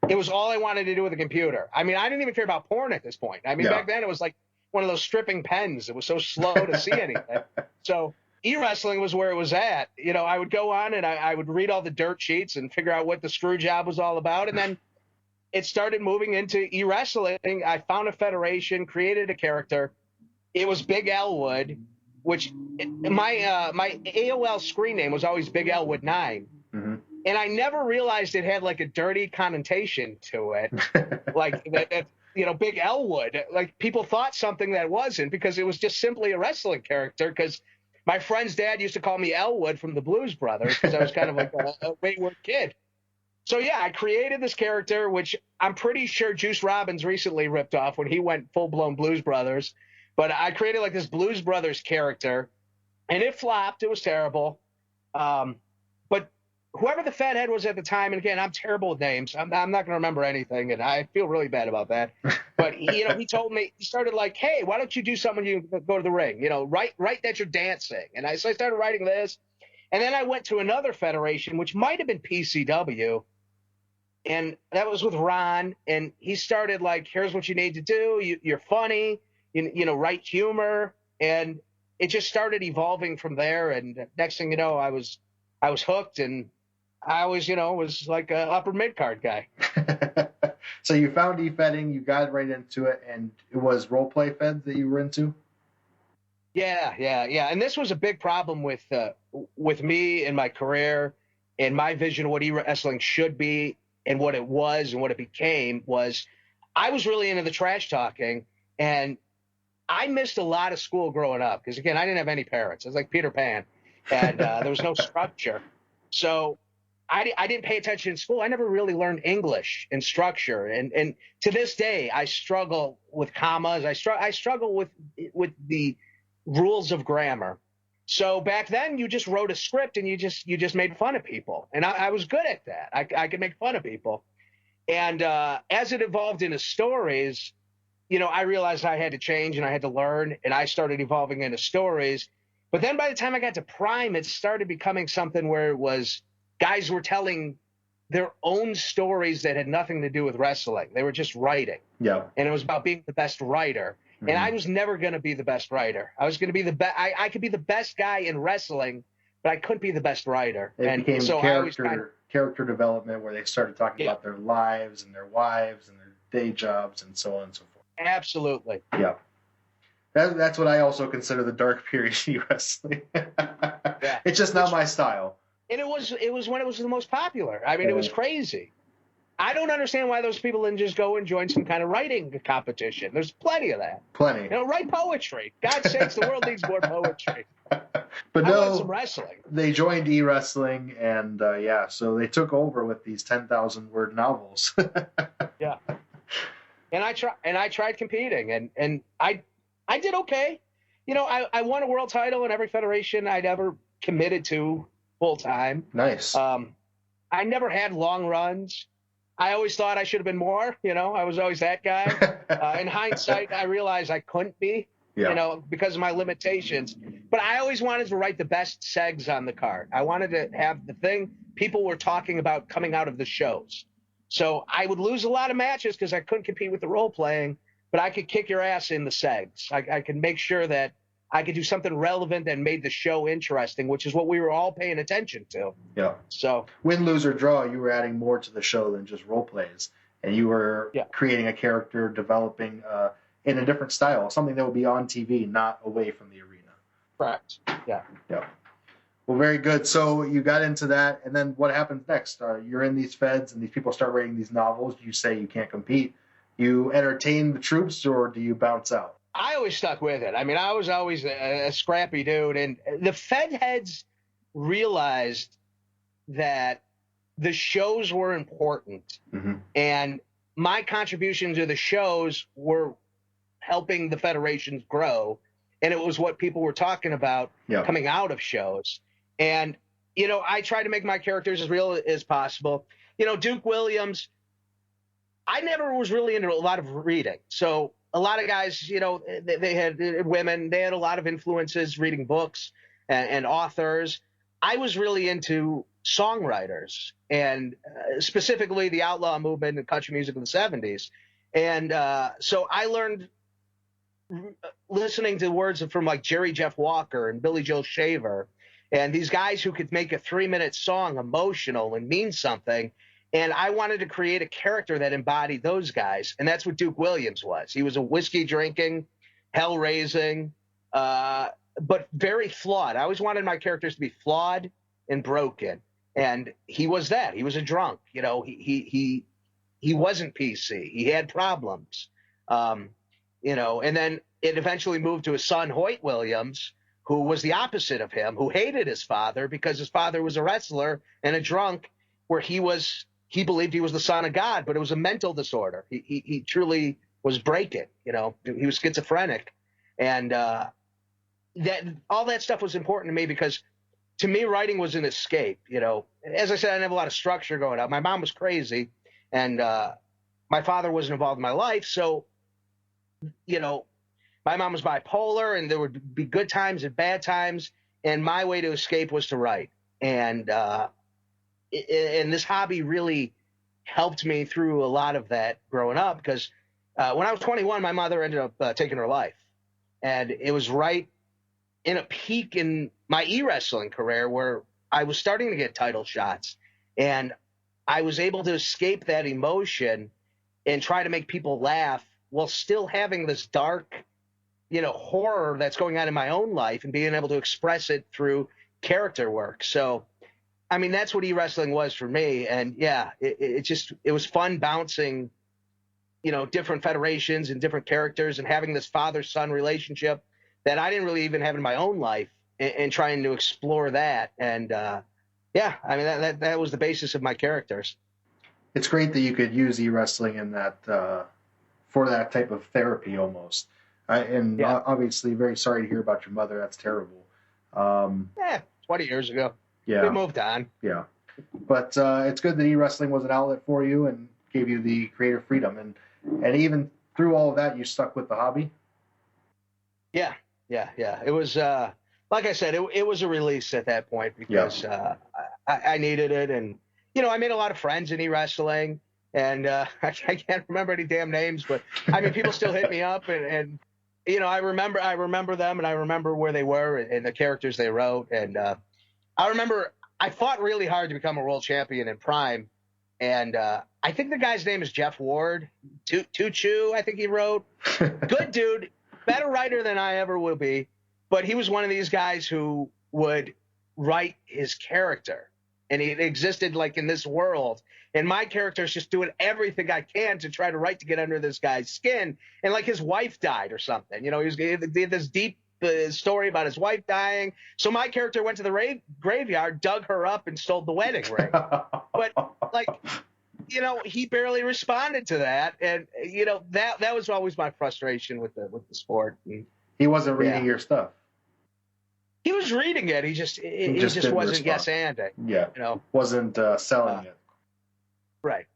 it was all I wanted to do with a computer. I mean, I didn't even care about porn at this point. I mean, back then it was like one of those stripping pens. It was so slow to see anything. So e-wrestling was where it was at. I would go on and I would read all the dirt sheets and figure out what the screw job was all about. And then it started moving into e-wrestling. I found a federation, created a character. It was Big Elwood, which my AOL screen name was always Big Elwood 9. Mm-hmm. And I never realized it had like a dirty connotation to it. Like that, Big Elwood, like people thought something that wasn't, because it was just simply a wrestling character. Because my friend's dad used to call me Elwood from the Blues Brothers, because I was kind of like a wayward kid. So yeah, I created this character, which I'm pretty sure Juice Robbins recently ripped off when he went full-blown Blues Brothers. But I created like this Blues Brothers character, and it flopped. It was terrible. But whoever the fat head was at the time, and again, I'm terrible with names. I'm not going to remember anything, and I feel really bad about that. But he told me, he started like, hey, why don't you do something when you go to the ring? Write that you're dancing. And so I started writing this, and then I went to another federation, which might have been PCW, and that was with Ron. And he started like, here's what you need to do. You're funny. Write humor, and it just started evolving from there. And next thing you know, I was hooked, and I was, was like a upper mid card guy. So you found e-fedding, you got right into it, and it was role play feds that you were into? Yeah. And this was a big problem with me and my career and my vision of what e-wrestling should be and what it was and what it became was I was really into the trash talking, and I missed a lot of school growing up because, again, I didn't have any parents. I was like Peter Pan, and there was no structure. So I didn't pay attention in school. I never really learned English and structure. And to this day, I struggle with commas. I struggle with the rules of grammar. So back then, you just wrote a script and you just made fun of people. And I was good at that. I could make fun of people. And as it evolved into stories, I realized I had to change and I had to learn, and I started evolving into stories. But then by the time I got to Prime, it started becoming something where it was guys were telling their own stories that had nothing to do with wrestling. They were just writing. Yeah. And it was about being the best writer. Mm-hmm. And I was never going to be the best writer. I was going to be the best. I could be the best guy in wrestling, but I couldn't be the best writer. It became so character development where they started talking about their lives and their wives and their day jobs and so on and so forth. Absolutely. Yeah. That's what I also consider the dark period of wrestling. Yeah. It's just not my style. And it was when it was the most popular. I mean, it was crazy. I don't understand why those people didn't just go and join some kind of writing competition. There's plenty of that. Plenty. Write poetry. God's sakes, the world needs more poetry. But I want some wrestling. They joined e-wrestling, and so they took over with these 10,000-word novels. Yeah. And I tried competing, and I did okay. I won a world title in every federation I'd ever committed to full time. Nice. I never had long runs. I always thought I should have been more. I was always that guy. In hindsight, I realized I couldn't be. Yeah. Because of my limitations. But I always wanted to write the best segs on the card. I wanted to have the thing people were talking about coming out of the shows. So I would lose a lot of matches because I couldn't compete with the role playing, but I could kick your ass in the segs. I could make sure that I could do something relevant that made the show interesting, which is what we were all paying attention to. Yeah. So win, lose, or draw, you were adding more to the show than just role plays, and you were creating a character, developing in a different style, something that would be on TV, not away from the arena. Correct. Yeah. Yeah. Well, very good. So you got into that, and then what happens next? You're in these feds, and these people start writing these novels. You say you can't compete. You entertain the troops, or do you bounce out? I always stuck with it. I mean, I was always a scrappy dude, and the Fed heads realized that the shows were important, and my contribution to the shows were helping the federations grow, and it was what people were talking about coming out of shows. And, I try to make my characters as real as possible. Duke Williams, I never was really into a lot of reading. So a lot of guys, they had women, they had a lot of influences reading books and authors. I was really into songwriters and specifically the outlaw movement and country music in the 70s. And so I learned listening to words from like Jerry Jeff Walker and Billy Joe Shaver and these guys who could make a 3-minute song emotional and mean something. And I wanted to create a character that embodied those guys. And that's what Duke Williams was. He was a whiskey drinking, hell raising, but very flawed. I always wanted my characters to be flawed and broken. And he was that. He was a drunk. He wasn't PC. He had problems. And then it eventually moved to his son, Hoyt Williams, who was the opposite of him, who hated his father because his father was a wrestler and a drunk, where he believed he was the son of God, but it was a mental disorder. He truly was breaking, he was schizophrenic. And that all that stuff was important to me because to me, writing was an escape. As I said, I didn't have a lot of structure going up. My mom was crazy and my father wasn't involved in my life. So, my mom was bipolar and there would be good times and bad times. And my way to escape was to write. And this hobby really helped me through a lot of that growing up because when I was 21, my mother ended up taking her life. And it was right in a peak in my e-wrestling career where I was starting to get title shots. And I was able to escape that emotion and try to make people laugh while still having this dark, horror that's going on in my own life and being able to express it through character work. So, I mean, that's what e-wrestling was for me. And yeah, it was fun bouncing different federations and different characters and having this father-son relationship that I didn't really even have in my own life, and trying to explore that. And that was the basis of my characters. It's great that you could use e-wrestling in that for that type of therapy almost. Obviously, very sorry to hear about your mother. That's terrible. 20 years ago. Yeah. We moved on. Yeah. But it's good that e-wrestling was an outlet for you and gave you the creative freedom. And even through all of that, you stuck with the hobby? Yeah. It was, like I said, it was a release at that point because I needed it. And, I made a lot of friends in e-wrestling. And I can't remember any damn names, but, people still hit me up. And I remember them, and I remember where they were and the characters they wrote. And I remember I fought really hard to become a world champion in Prime. And I think the guy's name is Jeff Ward. Tuchu, I think he wrote. Good dude. Better writer than I ever will be. But he was one of these guys who would write his character. And he existed like in this world. And my character is just doing everything I can to try to write to get under this guy's skin. And like his wife died or something. He did this deep story about his wife dying. So my character went to the graveyard, dug her up, and stole the wedding ring. But he barely responded to that. And that was always my frustration with the sport. And he wasn't reading your stuff. He was reading it. He just wasn't yes-anding. Yeah. Wasn't selling it. Right.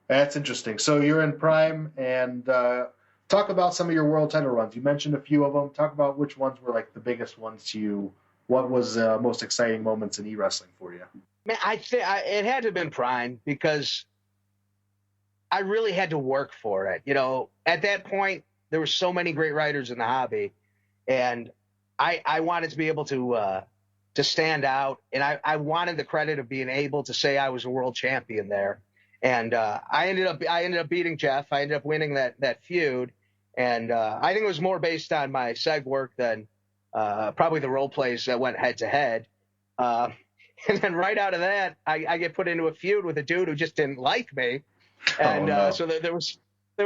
That's interesting. So you're in Prime, and talk about some of your world title runs. You mentioned a few of them. Talk about which ones were like the biggest ones to you. What was most exciting moments in e-wrestling for you? Man, I think it had to have been Prime because I really had to work for it. At that point, there were so many great writers in the hobby, and I wanted to be able to stand out, and I wanted the credit of being able to say I was a world champion there. And I ended up beating Jeff. I ended up winning that feud, and I think it was more based on my seg work than probably the role plays that went head to head. And then right out of that, I get put into a feud with a dude who just didn't like me, and so there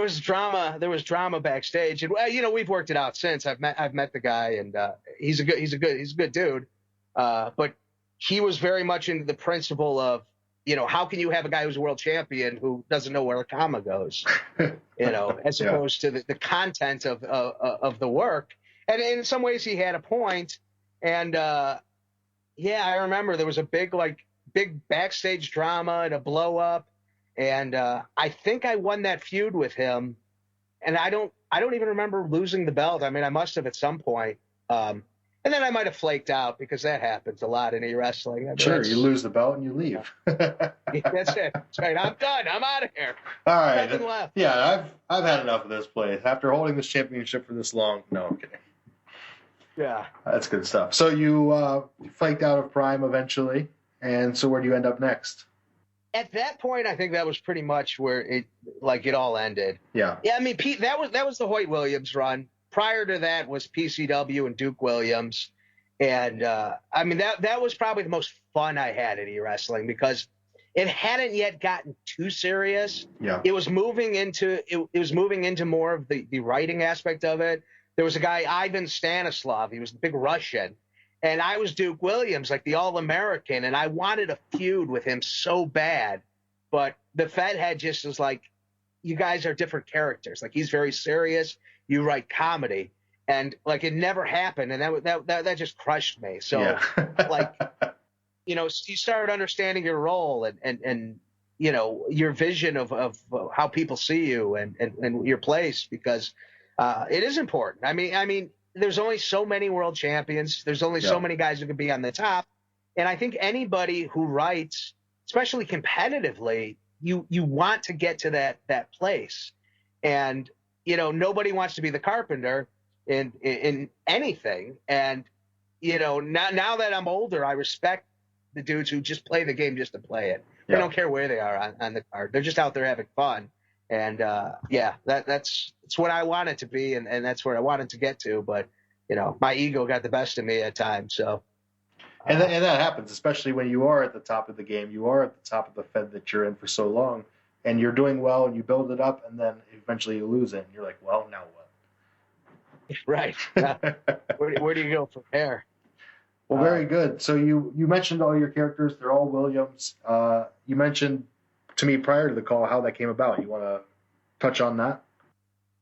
was drama. There was drama backstage, and we've worked it out since. I've met the guy, and he's a good dude. But he was very much into the principle of, how can you have a guy who's a world champion who doesn't know where a comma goes, as opposed to the content of the work. And in some ways he had a point. And I remember there was a big backstage drama and a blow up. And I think I won that feud with him. And I don't even remember losing the belt. I must have at some point. And then I might have flaked out because that happens a lot in e-wrestling. Sure, you lose the belt and you leave. That's it. That's right. I'm done. I'm out of here. All right. Nothing left. Yeah, I've had enough of this place. After holding this championship for this long. No, I'm kidding. Yeah. That's good stuff. So you flaked out of Prime eventually, and so where do you end up next? At that point, I think that was pretty much where it all ended. Yeah. Yeah, Pete, that was the Hoyt Williams run. Prior to that was PCW and Duke Williams. And, that was probably the most fun I had at e-wrestling because it hadn't yet gotten too serious. Yeah. It was moving into more of the writing aspect of it. There was a guy, Ivan Stanislav. He was the big Russian. And I was Duke Williams, like the All-American. And I wanted a feud with him so bad. But the Fed head just was like, you guys are different characters. Like, he's very serious. You write comedy. And like, it never happened. And that just crushed me. So you start understanding your role and your vision of how people see you and your place, because it is important. I mean, there's only so many world champions. There's only so many guys who can be on the top. And I think anybody who writes, especially competitively, you want to get to that place. And, nobody wants to be the carpenter in anything. And, now that I'm older, I respect the dudes who just play the game just to play it. They don't care where they are on the card. They're just out there having fun. And that's what I wanted to be, and that's where I wanted to get to. But my ego got the best of me at times. So, and that happens, especially when you are at the top of the game. You are at the top of the Fed that you're in for so long. and you're doing well and you build it up, and then eventually you lose it, and you're like, well, now what? Right. Yeah. Where do you go from there? Well, very good. So you mentioned all your characters. They're all Williams. You mentioned to me prior to the call how that came about. You want to touch on that?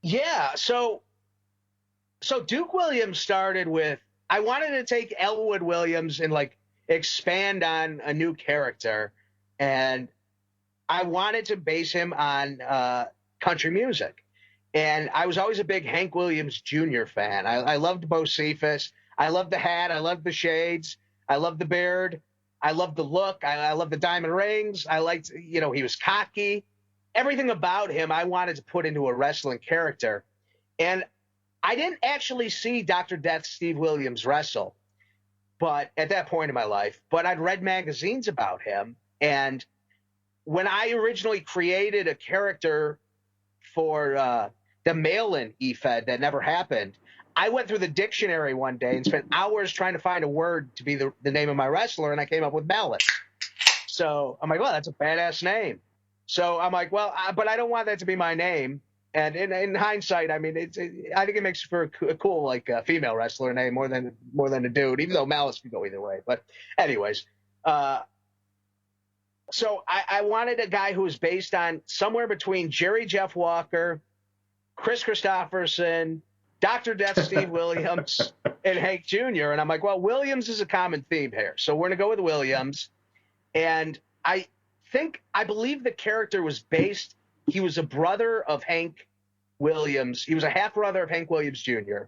Yeah. So Duke Williams started with, I wanted to take Elwood Williams and like expand on a new character. And I wanted to base him on country music. And I was always a big Hank Williams Jr. fan. I loved Bocephus. I loved the hat. I loved the shades. I loved the beard. I loved the look. I loved the diamond rings. I liked, he was cocky. Everything about him I wanted to put into a wrestling character. And I didn't actually see Dr. Death Steve Williams wrestle, but at that point in my life, but I'd read magazines about him. And when I originally created a character for the mail-in Efed that never happened, I went through the dictionary one day and spent hours trying to find a word to be the name of my wrestler, and I came up with Malice. So I'm like, well, that's a badass name. So I'm like, well, but I don't want that to be my name. And in hindsight, I mean, I think it makes for a cool, like, female wrestler name more than a dude, even though Malice could go either way. But anyways, so I wanted a guy who was based on somewhere between Jerry Jeff Walker, Chris Christopherson, Dr. Death Steve Williams, and Hank Jr. And I'm like, well, Williams is a common theme here. So we're going to go with Williams. And I believe the character was based, he was a brother of Hank Williams. He was a half-brother of Hank Williams Jr.,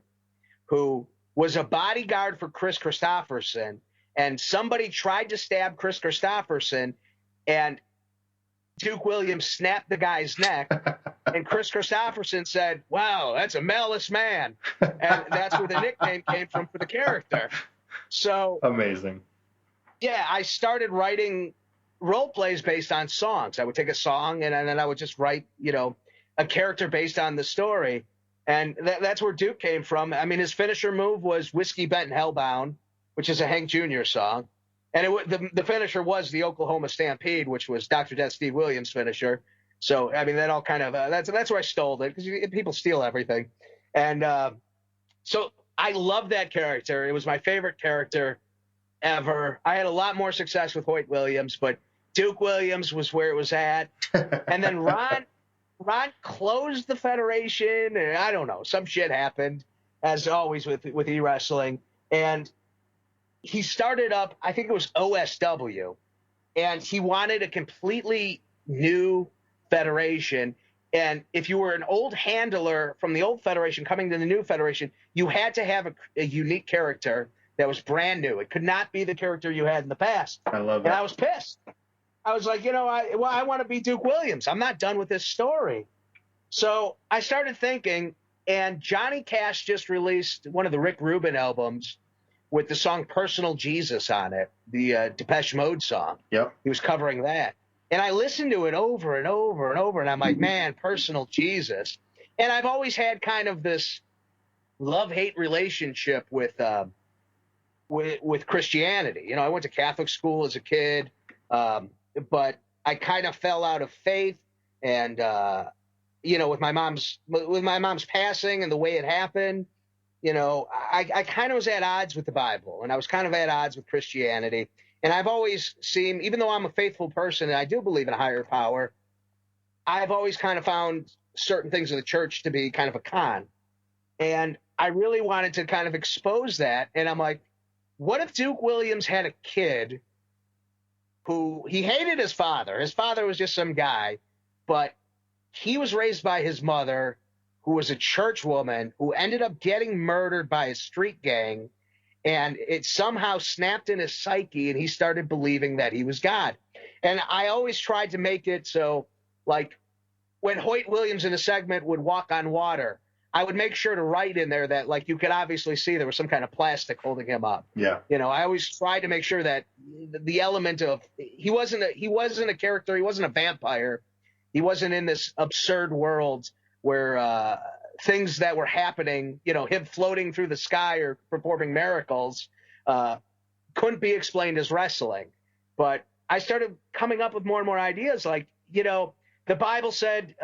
who was a bodyguard for Chris Christopherson. And somebody tried to stab Chris Christopherson, and Duke Williams snapped the guy's neck. And Chris Christopherson said, wow, that's a Malice man. And that's where the nickname came from for the character. So amazing. Yeah, I started writing role plays based on songs. I would take a song and then I would just write, a character based on the story. And that's where Duke came from. I mean, his finisher move was Whiskey Bent Hellbound, which is a Hank Jr. song. And the finisher was the Oklahoma Stampede, which was Dr. Death Steve Williams' finisher. So, I mean, that all kind of that's where I stole it, because people steal everything. And so I love that character. It was my favorite character ever. I had a lot more success with Hoyt Williams, but Duke Williams was where it was at. And then Ron closed the Federation, and I don't know, some shit happened, as always with e-wrestling. And he started up, I think it was OSW, and he wanted a completely new federation. And if you were an old handler from the old federation coming to the new federation, you had to have a unique character that was brand new. It could not be the character you had in the past. I love that. And I was pissed. I was like, I want to be Duke Williams. I'm not done with this story. So I started thinking, and Johnny Cash just released one of the Rick Rubin albums with the song Personal Jesus on it, the Depeche Mode song. Yep. He was covering that. And I listened to it over and over and over, and I'm like, man, Personal Jesus. And I've always had kind of this love-hate relationship with Christianity. I went to Catholic school as a kid, but I kind of fell out of faith. And, with my mom's passing and the way it happened, I kind of was at odds with the Bible, and I was kind of at odds with Christianity. And I've always seen, even though I'm a faithful person and I do believe in a higher power, I've always kind of found certain things in the church to be kind of a con. And I really wanted to kind of expose that. And I'm like, what if Duke Williams had a kid who he hated his father? His father was just some guy, but he was raised by his mother, who was a church woman, who ended up getting murdered by a street gang. And it somehow snapped in his psyche, and he started believing that he was God. And I always tried to make it so, like, when Hoyt Williams in a segment would walk on water, I would make sure to write in there that, like, you could obviously see there was some kind of plastic holding him up. Yeah. I always tried to make sure that the element of he wasn't a character, he wasn't a vampire, he wasn't in this absurd world where things that were happening, him floating through the sky or performing miracles, couldn't be explained as wrestling. But I started coming up with more and more ideas, like, the Bible said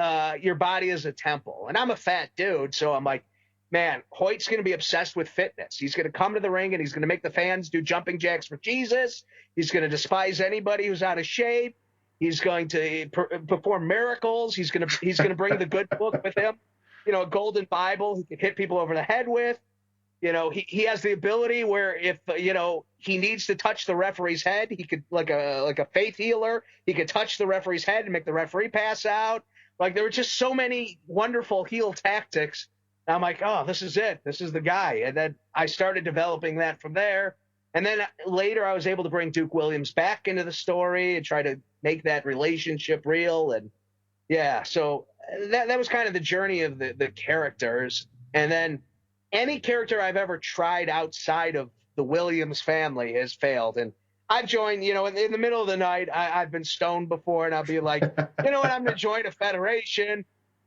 your body is a temple. And I'm a fat dude, so I'm like, man, Hoyt's going to be obsessed with fitness. He's going to come to the ring and he's going to make the fans do jumping jacks for Jesus. He's going to despise anybody who's out of shape. He's going to perform miracles. He's going to bring the good book with him, a golden Bible he can hit people over the head with. He has the ability where if he needs to touch the referee's head, he could like a faith healer. He could touch the referee's head and make the referee pass out. Like there were just so many wonderful heel tactics. I'm like, oh, this is it. This is the guy. And then I started developing that from there. And then later I was able to bring Duke Williams back into the story and try to make that relationship real. And yeah, so that was kind of the journey of the characters. And then any character I've ever tried outside of the Williams family has failed. And I've joined, in the middle of the night, I've been stoned before, and I'll be like, you know what, I'm going to join a federation.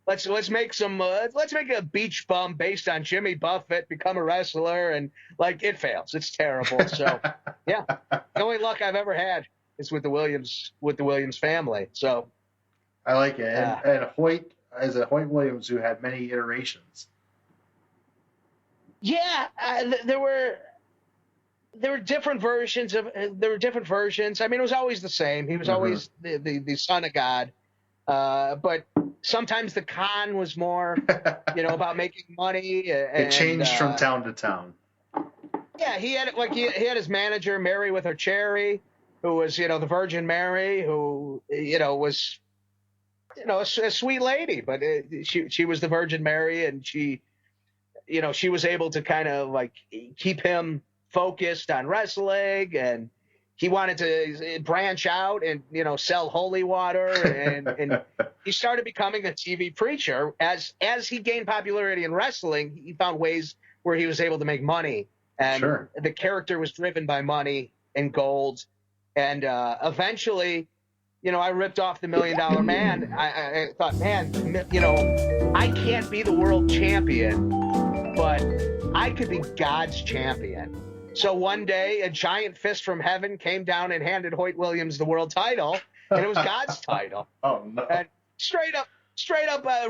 Let's make a beach bum based on Jimmy Buffett, become a wrestler, and like it fails. It's terrible. So yeah, the only luck I've ever had is with the Williams family. So I like it. And Hoyt, as a Hoyt Williams who had many iterations. Yeah, there were different versions of. There were different versions. I mean, it was always the same. He was always the son of God. But sometimes the con was more, about making money. It changed from town to town. Yeah, he had his manager Mary with her cherry, who was the Virgin Mary, who was a sweet lady, but she was the Virgin Mary, and she was able to kind of like keep him focused on wrestling, and he wanted to branch out and, sell holy water. And he started becoming a TV preacher. As he gained popularity in wrestling, he found ways where he was able to make money. And the character was driven by money and gold. And eventually, I ripped off the $1 Million Man. I thought, man, I can't be the world champion, but I could be God's champion. So one day, a giant fist from heaven came down and handed Hoyt Williams the world title, and it was God's title. Oh no! And straight up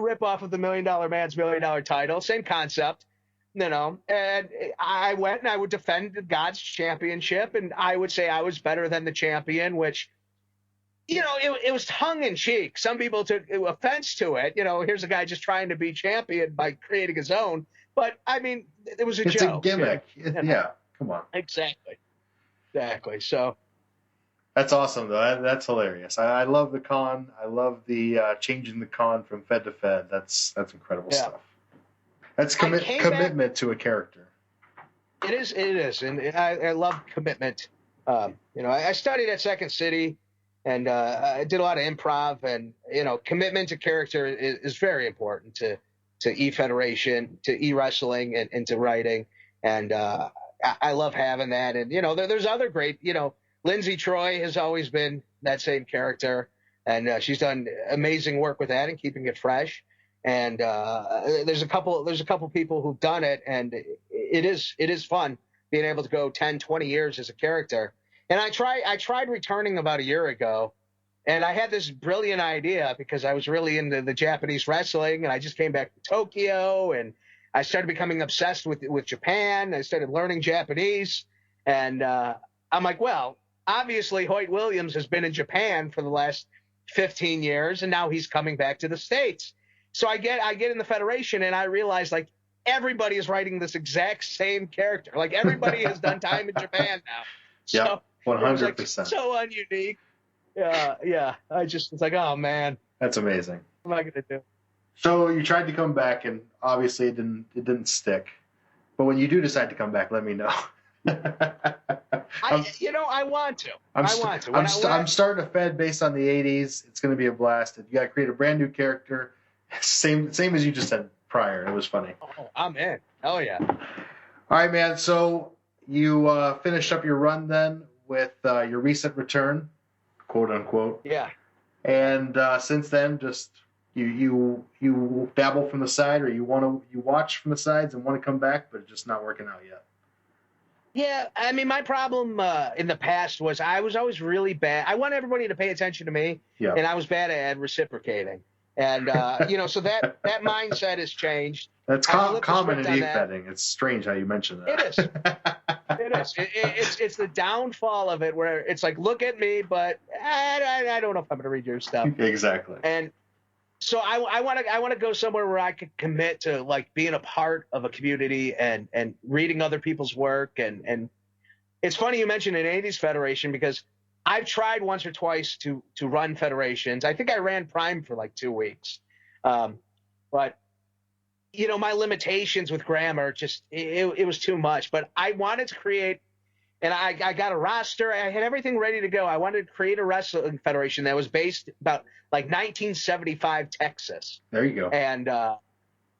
rip off of the $1 Million Man's $1 Million title, same concept, And I went and I would defend God's championship, and I would say I was better than the champion, which, it was tongue in cheek. Some people took offense to it. Here's a guy just trying to be champion by creating his own. But I mean, it was a joke. It's a gimmick. Yeah. Come on. Exactly. So that's awesome, though. That's hilarious. I love the con. I love the changing the con from Fed to Fed. That's incredible stuff. That's commitment to a character. It is, and I love commitment. I studied at Second City, and I did a lot of improv, and commitment to character is very important to E-Federation, to E-Wrestling, and to writing, and I love having that. And, there's other great, Lindsay Troy has always been that same character, and she's done amazing work with that and keeping it fresh. And there's a couple people who've done it, and it is fun being able to go 10, 20 years as a character. And I tried returning about a year ago, and I had this brilliant idea because I was really into the Japanese wrestling, and I just came back to Tokyo, and I started becoming obsessed with Japan. I started learning Japanese, and I'm like, well, obviously Hoyt Williams has been in Japan for the last 15 years, and now he's coming back to the States. So I get in the Federation, and I realize like everybody is writing this exact same character. Like everybody has done time in Japan now. So 100%. So ununique. Yeah. It's like, oh man, that's amazing. What am I gonna do? So you tried to come back, and obviously it didn't stick. But when you do decide to come back, let me know. I want to. I'm starting a Fed based on the 80s. It's going to be a blast. You got to create a brand new character, same as you just said prior. It was funny. Oh, I'm in. Oh yeah. All right, man. So you finished up your run then with your recent return, quote unquote. Yeah. And since then, just you dabble from the side, or you watch from the sides and want to come back, but it's just not working out yet. Yeah, I mean, my problem in the past was I was always really bad. I want everybody to pay attention to me, Yeah. and I was bad at reciprocating. And so that mindset has changed. That's I flipped the common in script on that. e-fetting. It's strange how you mention that. It is. It is. It's the downfall of it where it's like, look at me, but I don't know if I'm going to read your stuff. Exactly. And so I want to go somewhere where I could commit to like being a part of a community and reading other people's work. And it's funny you mentioned an 80s federation because I've tried once or twice to run federations. I think I ran Prime for like 2 weeks. But my limitations with grammar, just it was too much. But I wanted to create, and I got a roster. I had everything ready to go. I wanted to create a wrestling federation that was based about like 1975 Texas. There you go. And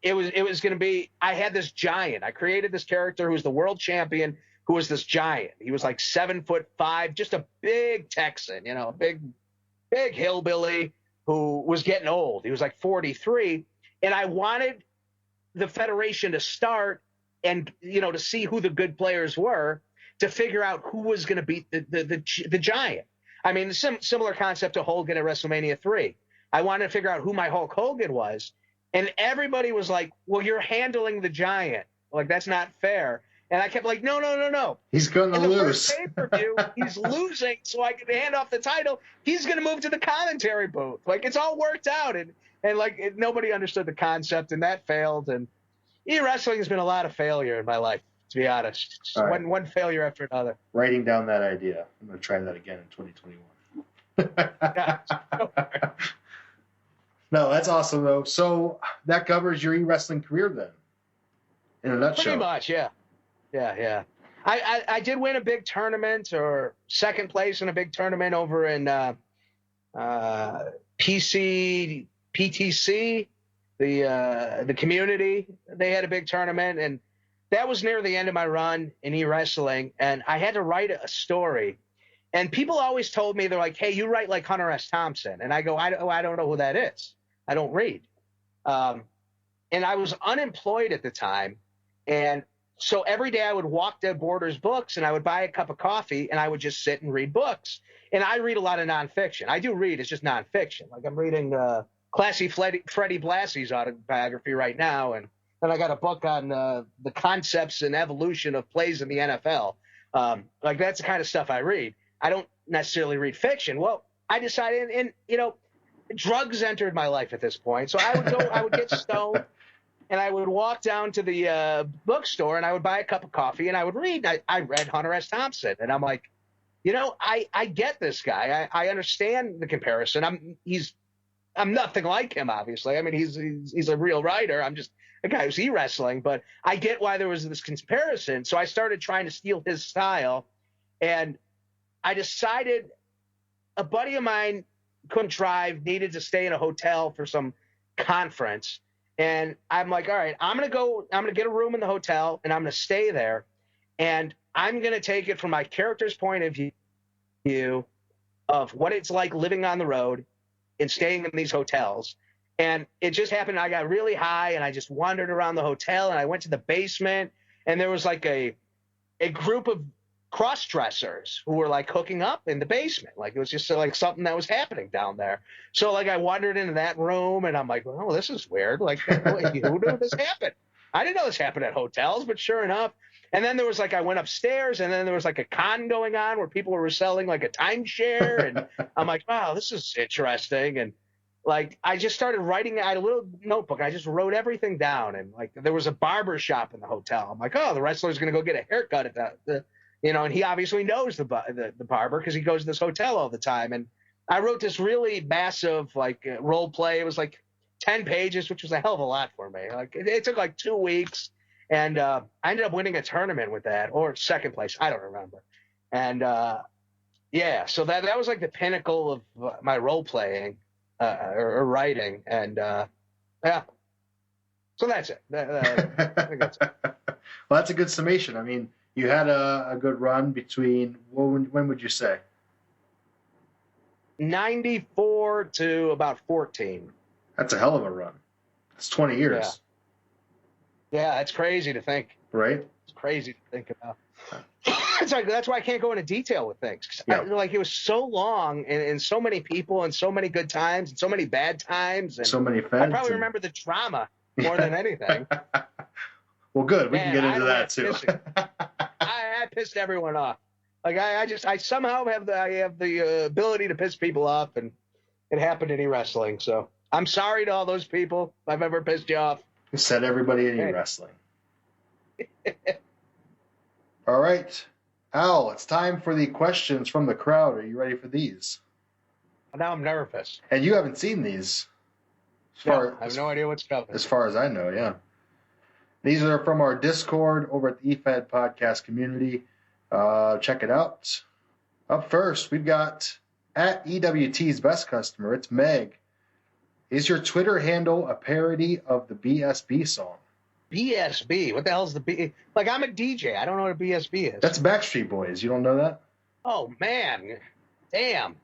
it was going to be. I had this giant. I created this character who was the world champion, who was this giant. He was like 7'5", just a big Texan, a big hillbilly who was getting old. He was like 43, and I wanted the federation to start and to see who the good players were, to figure out who was going to beat the giant. I mean, similar concept to Hogan at WrestleMania 3. I wanted to figure out who my Hulk Hogan was, and everybody was like, "Well, you're handling the giant. Like that's not fair." And I kept like, "No. He's going to lose." Pay-per-view, he's losing, so I can hand off the title. He's going to move to the commentary booth. Like it's all worked out, and nobody understood the concept, and that failed. And e-wrestling has been a lot of failure in my life, to be honest. Right. One failure after another. Writing down that idea. I'm going to try that again in 2021. No, that's awesome, though. So that covers your e-wrestling career, then, in a nutshell. Pretty much, yeah. Yeah. I did win a big tournament, or second place in a big tournament over in PTC, the community. They had a big tournament, and that was near the end of my run in e-wrestling, and I had to write a story. And people always told me, they're like, "Hey, you write like Hunter S. Thompson." And I go, I don't know who that is. I don't read. And I was unemployed at the time, and so every day I would walk to Borders Books, and I would buy a cup of coffee, and I would just sit and read books. And I read a lot of nonfiction. I do read. It's just nonfiction. Like I'm reading Classy Freddie Blassie's autobiography right now, and I got a book on the concepts and evolution of plays in the NFL. Like that's the kind of stuff I read. I don't necessarily read fiction. Well, I decided, and drugs entered my life at this point. So I would get stoned, and I would walk down to the bookstore, and I would buy a cup of coffee, and I would read. I read Hunter S. Thompson, and I'm like, I get this guy. I understand the comparison. I'm nothing like him, obviously. I mean, he's a real writer. I'm just a guy who's e-wrestling, but I get why there was this comparison. So I started trying to steal his style, and I decided a buddy of mine couldn't drive, needed to stay in a hotel for some conference. And I'm like, all right, I'm going to get a room in the hotel, and I'm going to stay there. And I'm going to take it from my character's point of view of what it's like living on the road and staying in these hotels. And it just happened. I got really high, and I just wandered around the hotel, and I went to the basement, and there was like a group of cross-dressers who were like hooking up in the basement. Like it was just like something that was happening down there. So like I wandered into that room, and I'm like, well, this is weird. Like who knew this happened? I didn't know this happened at hotels, but sure enough. And then there was like, I went upstairs, and then there was like a con going on where people were selling like a timeshare. And I'm like, wow, this is interesting. And like, I just started writing. I had a little notebook. I just wrote everything down. And like, there was a barber shop in the hotel. I'm like, oh, the wrestler's going to go get a haircut at and he obviously knows the barber because he goes to this hotel all the time. And I wrote this really massive like role play. It was like 10 pages, which was a hell of a lot for me. Like it took like 2 weeks. And I ended up winning a tournament with that, or second place. I don't remember. And so that was like the pinnacle of my role playing or writing. And so that's it. I think that's it. Well, that's a good summation. I mean, you had a good run between, when would you say? 94 to about 14. That's a hell of a run. That's 20 years. Yeah, it's crazy to think. Right? It's crazy to think about. It's like, that's why I can't go into detail with things. 'Cause Yeah. like it was so long and so many people and so many good times and so many bad times. And So many I fans. probably remember the drama more than anything. Well, good. We Man, can get I into don't that have too. pissing. I pissed everyone off. Like I somehow have the ability to piss people off, and it happened in e-wrestling. So I'm sorry to all those people if I've ever pissed you off. Said everybody in Hey. wrestling. All right. Al, it's time for the questions from the crowd. Are you ready for these? Now I'm nervous. And you haven't seen these. I have no idea what's coming. As far as I know, yeah. These are from our Discord over at the Efed Podcast community. Check it out. Up first, we've got at EWT's best customer. It's Meg. Is your Twitter handle a parody of the BSB song? BSB? What the hell's the B? Like, I'm a DJ. I don't know what a BSB is. That's Backstreet Boys. You don't know that? Oh, man. Damn.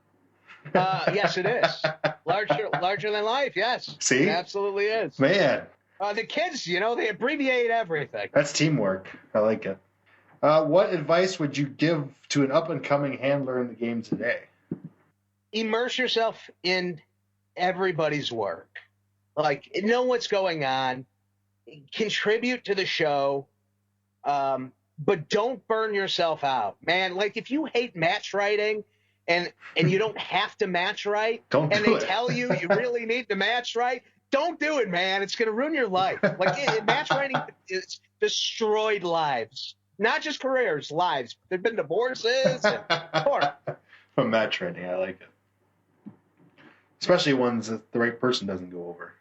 Yes, it is. Larger than life, yes. See? It absolutely is. Man, The kids, they abbreviate everything. that's teamwork. I like it. What advice would you give to an up-and-coming handler in the game today? Immerse yourself in everybody's work. Like, know what's going on. Contribute to the show. But don't burn yourself out. Man, like, if you hate match writing and you don't have to match right, Don't and do they it. tell you really need to match right, don't do it, man. It's going to ruin your life. Like, match writing is destroyed lives. Not just careers, lives. There've been divorces. From match training, I like it. Especially ones that the right person doesn't go over.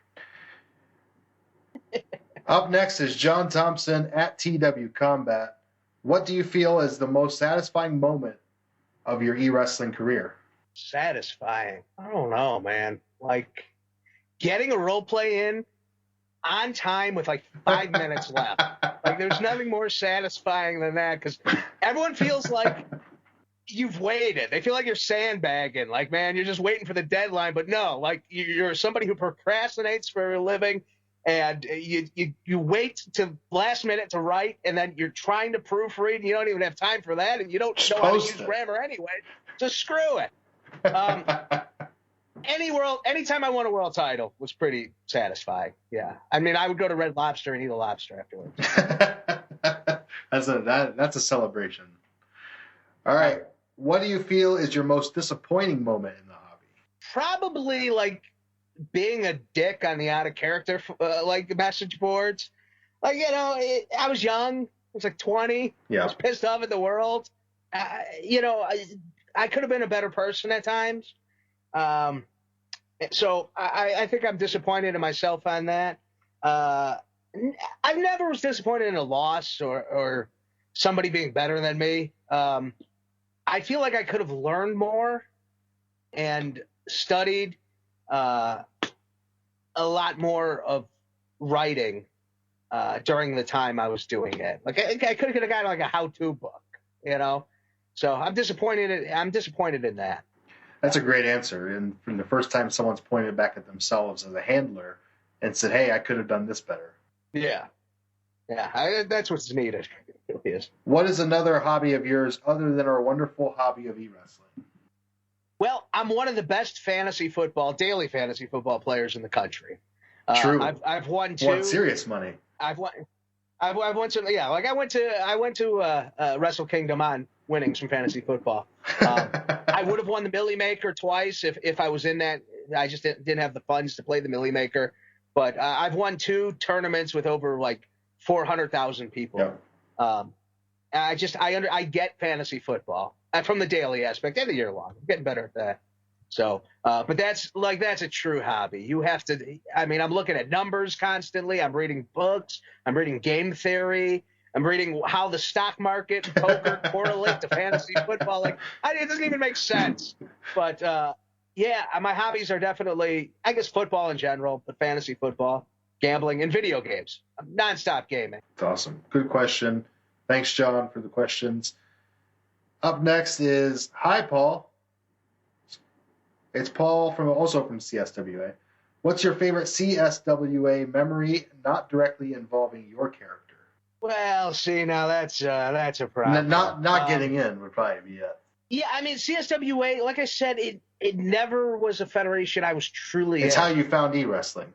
Up next is John Thompson at TW Combat. What do you feel is the most satisfying moment of your e-wrestling career? Satisfying. I don't know, man. Like, getting a role play in on time with like 5 minutes left. Like, there's nothing more satisfying than that, because everyone feels like you've waited. They feel like you're sandbagging. Like, man, you're just waiting for the deadline. But no, like, you're somebody who procrastinates for a living, and you wait to last minute to write, and then you're trying to proofread, and you don't even have time for that, and you don't know how to use grammar anyway. So screw it. Anytime I won a world title was pretty satisfying. Yeah. I mean, I would go to Red Lobster and eat a lobster afterwards. That's a celebration. All right. What do you feel is your most disappointing moment in the hobby? Probably like being a dick on the out of character like message boards. Like, I was young. I was like 20. Yeah. I was pissed off at the world. I could have been a better person at times. So I think I'm disappointed in myself on that. I never was disappointed in a loss or somebody being better than me. I feel like I could have learned more and studied a lot more of writing during the time I was doing it. Like, I could have gotten like a how-to book, So I'm disappointed in that. That's a great answer. And from the first time someone's pointed back at themselves as a handler and said, hey, I could have done this better. Yeah. Yeah. That's what's needed. It really is. What is another hobby of yours other than our wonderful hobby of e-wrestling? Well, I'm one of the best daily fantasy football players in the country. True. I've won 2. Won serious money. I've won some. Yeah, like I went to Wrestle Kingdom on winnings from fantasy football. I would have won the Millie Maker twice if I was in that. I just didn't have the funds to play the Millie Maker. But I've won 2 tournaments with over like 400,000 people. Yeah. I get fantasy football from the daily aspect and the year long. I'm getting better at that. So, but that's a true hobby. You have to. I mean, I'm looking at numbers constantly. I'm reading books. I'm reading game theory. I'm reading how the stock market and poker correlate to fantasy football. Like, it doesn't even make sense. But yeah, my hobbies are definitely, I guess, football in general, but fantasy football, gambling, and video games. I'm nonstop gaming. That's awesome. Good question. Thanks, John, for the questions. Up next is, hi, Paul. It's Paul also from CSWA. What's your favorite CSWA memory not directly involving your character? Well, see, now that's a problem. Not getting in would probably be it. Yeah, I mean, CSWA, like I said, it never was a federation I was truly It's in. how you found e-wrestling.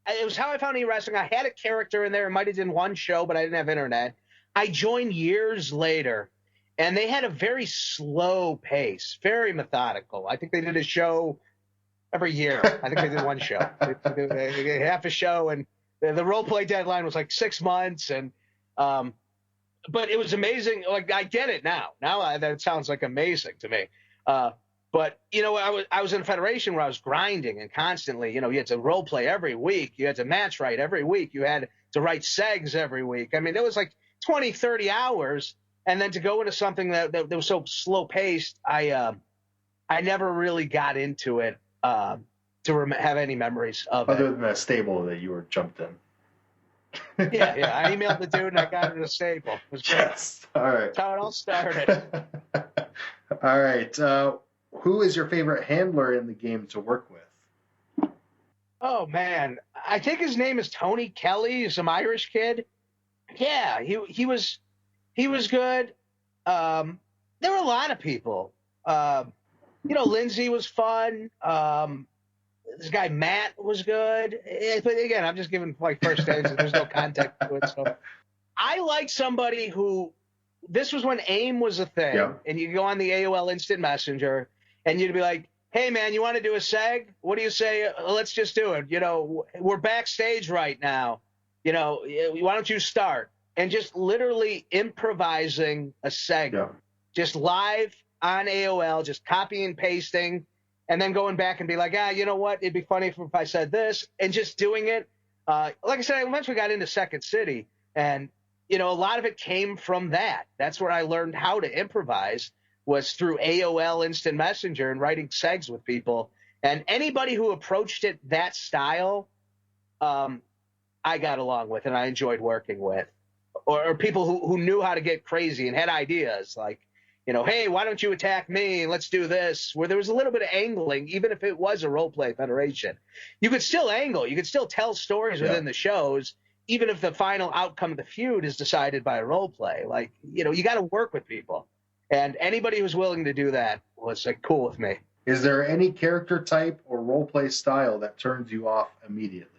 It was how I found e-wrestling. I had a character in there. I might have done one show, but I didn't have internet. I joined years later, and they had a very slow pace, very methodical. I think they did a show every year. I think they did one show. They did half a show, and the role play deadline was like 6 months. And but it was amazing. Like, I get it now. Now that sounds like amazing to me. But, you know, I was in a federation where I was grinding and constantly, you know, you had to role play every week. You had to match write every week. You had to write segs every week. I mean, it was like 20, 30 hours. And then to go into something that was so slow paced, I never really got into it to have any memories of Other it. than that stable that you were jumped in. Yeah. I emailed the dude and I got into the stable. It was great. Yes. All right. That's how it all started. All right. Who is your favorite handler in the game to work with? Oh man, I think his name is Tony Kelly. He's some Irish kid. Yeah, he was good. There were a lot of people. You know, Lindsay was fun. This guy Matt was good. But again, I'm just giving like first names. There's no context to it. So I like somebody who. This was when AIM was a thing, Yeah. and you go on the AOL Instant Messenger, and you'd be like, "Hey man, you want to do a seg? What do you say? Let's just do it. You know, we're backstage right now. You know, why don't you start?" And just literally improvising a seg, Yeah. just live on AOL, just copying and pasting, and then going back and be like, you know what? It'd be funny if I said this, and just doing it. Like I said, I eventually got into Second City, and you know, a lot of it came from that. That's where I learned how to improvise, was through AOL Instant Messenger and writing segs with people. And anybody who approached it that style, I got along with and I enjoyed working with. Or people who knew how to get crazy and had ideas like, you know, hey, why don't you attack me and let's do this, where there was a little bit of angling, even if it was a role play federation. You could still angle. You could still tell stories within the shows, even if the final outcome of the feud is decided by a role play. Like, you know, you got to work with people. And anybody who's willing to do that was like cool with me. Is there any character type or role play style that turns you off immediately?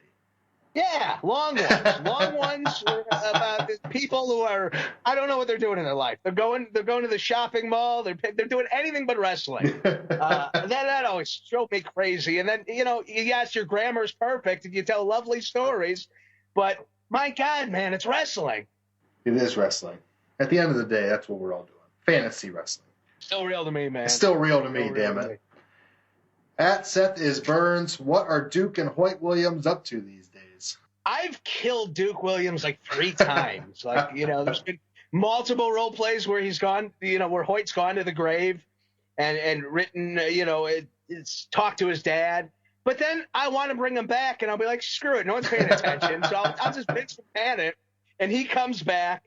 Yeah, long ones. Long ones about people who are, I don't know what they're doing in their life. They're going to the shopping mall. They're doing anything but wrestling. That always drove me crazy. And then, you know, yes, your grammar's perfect and you tell lovely stories, but my God, man, it's wrestling. It is wrestling. At the end of the day, that's what we're all doing. Fantasy wrestling. Still real to me, man. It's still real to me, Still real damn to it. me. At Seth is Burns, what are Duke and Hoyt Williams up to these days? I've killed Duke Williams like 3 times. Like, you know, there's been multiple role plays where he's gone, you know, where Hoyt's gone to the grave and written, you know, it's talked to his dad. But then I want to bring him back, and I'll be like, screw it, no one's paying attention. So I'll just bitch and panic, and he comes back.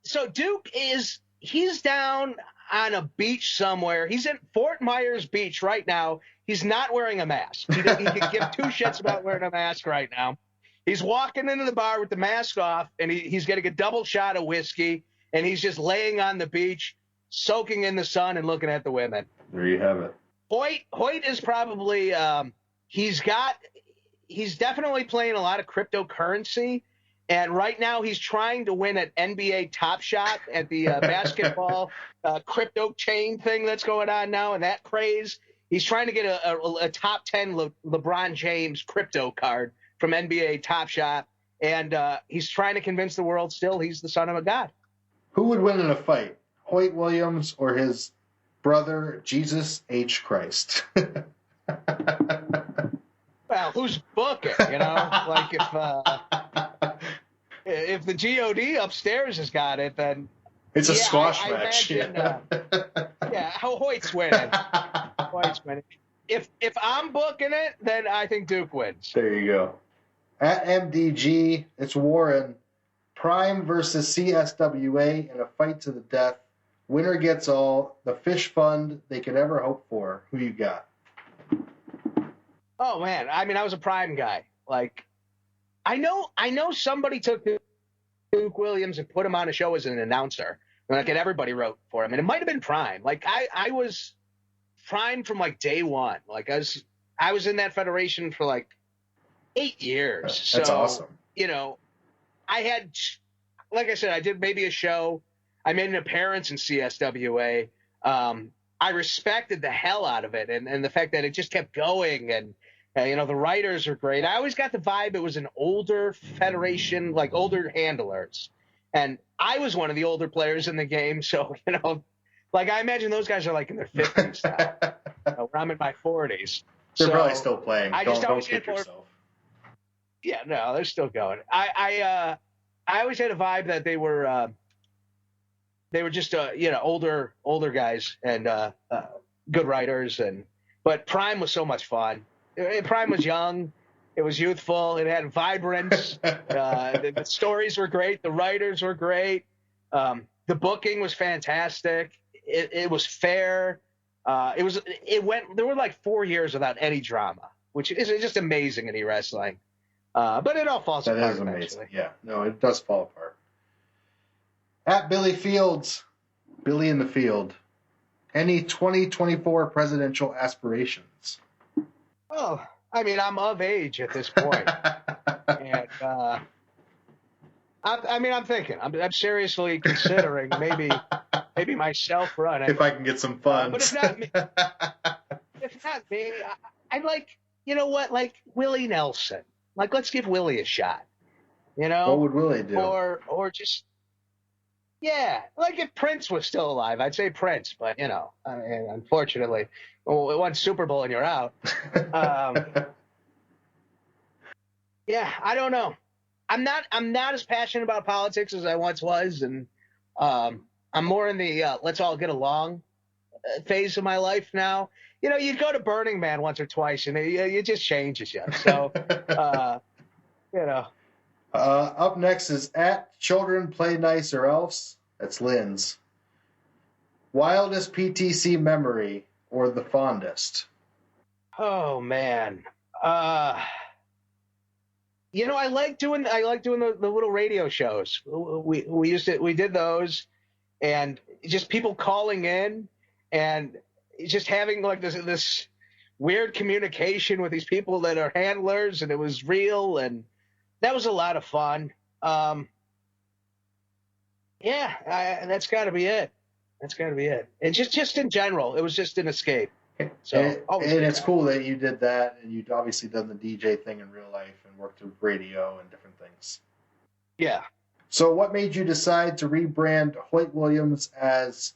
So Duke he's down on a beach somewhere. He's in Fort Myers Beach right now. He's not wearing a mask. He could give 2 shits about wearing a mask right now. He's walking into the bar with the mask off, and he's getting a double shot of whiskey, and he's just laying on the beach, soaking in the sun and looking at the women. There you have it. Hoyt is probably he's definitely playing a lot of cryptocurrency, and right now he's trying to win at NBA Top Shot at the basketball crypto chain thing that's going on now, and that craze. He's trying to get a top 10 LeBron James crypto card from NBA Top Shot, and he's trying to convince the world still he's the son of a god. Who would win in a fight, Hoyt Williams or his brother, Jesus H. Christ? Well, who's booking, you know? Like, if the GOD upstairs has got it, then... It's a squash match. Imagine, Hoyt's winning. Hoyt's winning. If I'm booking it, then I think Duke wins. There you go. At MDG, it's Warren. Prime versus CSWA in a fight to the death. Winner gets all. The fish fund they could ever hope for. Who you got? Oh man, I mean, I was a Prime guy. Like, I know somebody took Duke Williams and put him on a show as an announcer. Like, and everybody wrote for him, and it might have been Prime. Like, I was Prime from like day one. Like, I was in that federation for like 8 years. That's awesome. You know, I had, like I said, I did maybe a show. I made an appearance in CSWA. I respected the hell out of it, and the fact that it just kept going, and you know, the writers are great. I always got the vibe it was an older federation, like older handlers, and I was one of the older players in the game, so you know, like I imagine those guys are like in their 50s now. You know, where I'm in my 40s. They're probably still playing. Don't kid yourself. Yeah, no, they're still going. I always had a vibe that they were just you know, older guys and good writers, but Prime was so much fun. Prime was young, it was youthful, it had vibrance. The stories were great, the writers were great, the booking was fantastic. It was fair. There were like 4 years without any drama, which is just amazing in e-wrestling. But it all falls apart. That is amazing. Eventually. Yeah, no, it does fall apart. At Billy Fields, Billy in the Field, any 2024 presidential aspirations? Oh, I mean, I'm of age at this point. And I'm thinking. I'm seriously considering maybe myself run. If I can get some funds. But if not me, I'd like, you know what, like Willie Nelson. Like, let's give Willie a shot. You know? What would Willie do? Or just, yeah, like if Prince was still alive, I'd say Prince. But, you know, I mean, unfortunately, one Super Bowl and you're out. Yeah, I don't know. I'm not as passionate about politics as I once was, and I'm more in the let's all get along phase of my life now. You know, you go to Burning Man once or twice, and it just changes you. So, you know. Up next is at Children Play Nice or Else. That's Lynn's. Wildest PTC memory or the fondest? Oh man. You know, I like doing the little radio shows. We did those, and just people calling in and just having like this weird communication with these people that are handlers, and it was real, and that was a lot of fun. Yeah, that's got to be it. That's got to be it. And just in general, it was just an escape. So, and it's cool that you did that, and you'd obviously done the DJ thing in real life and worked with radio and different things. Yeah. So what made you decide to rebrand Hoyt Williams as,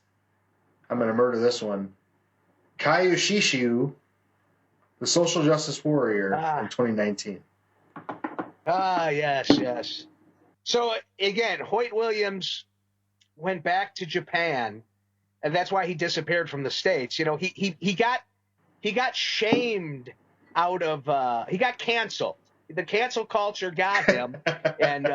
I'm going to murder this one, Kayushishiu, the social justice warrior in 2019? Yes. So, again, Hoyt Williams went back to Japan, and that's why he disappeared from the States. You know, he got shamed out of he got canceled. The cancel culture got him, and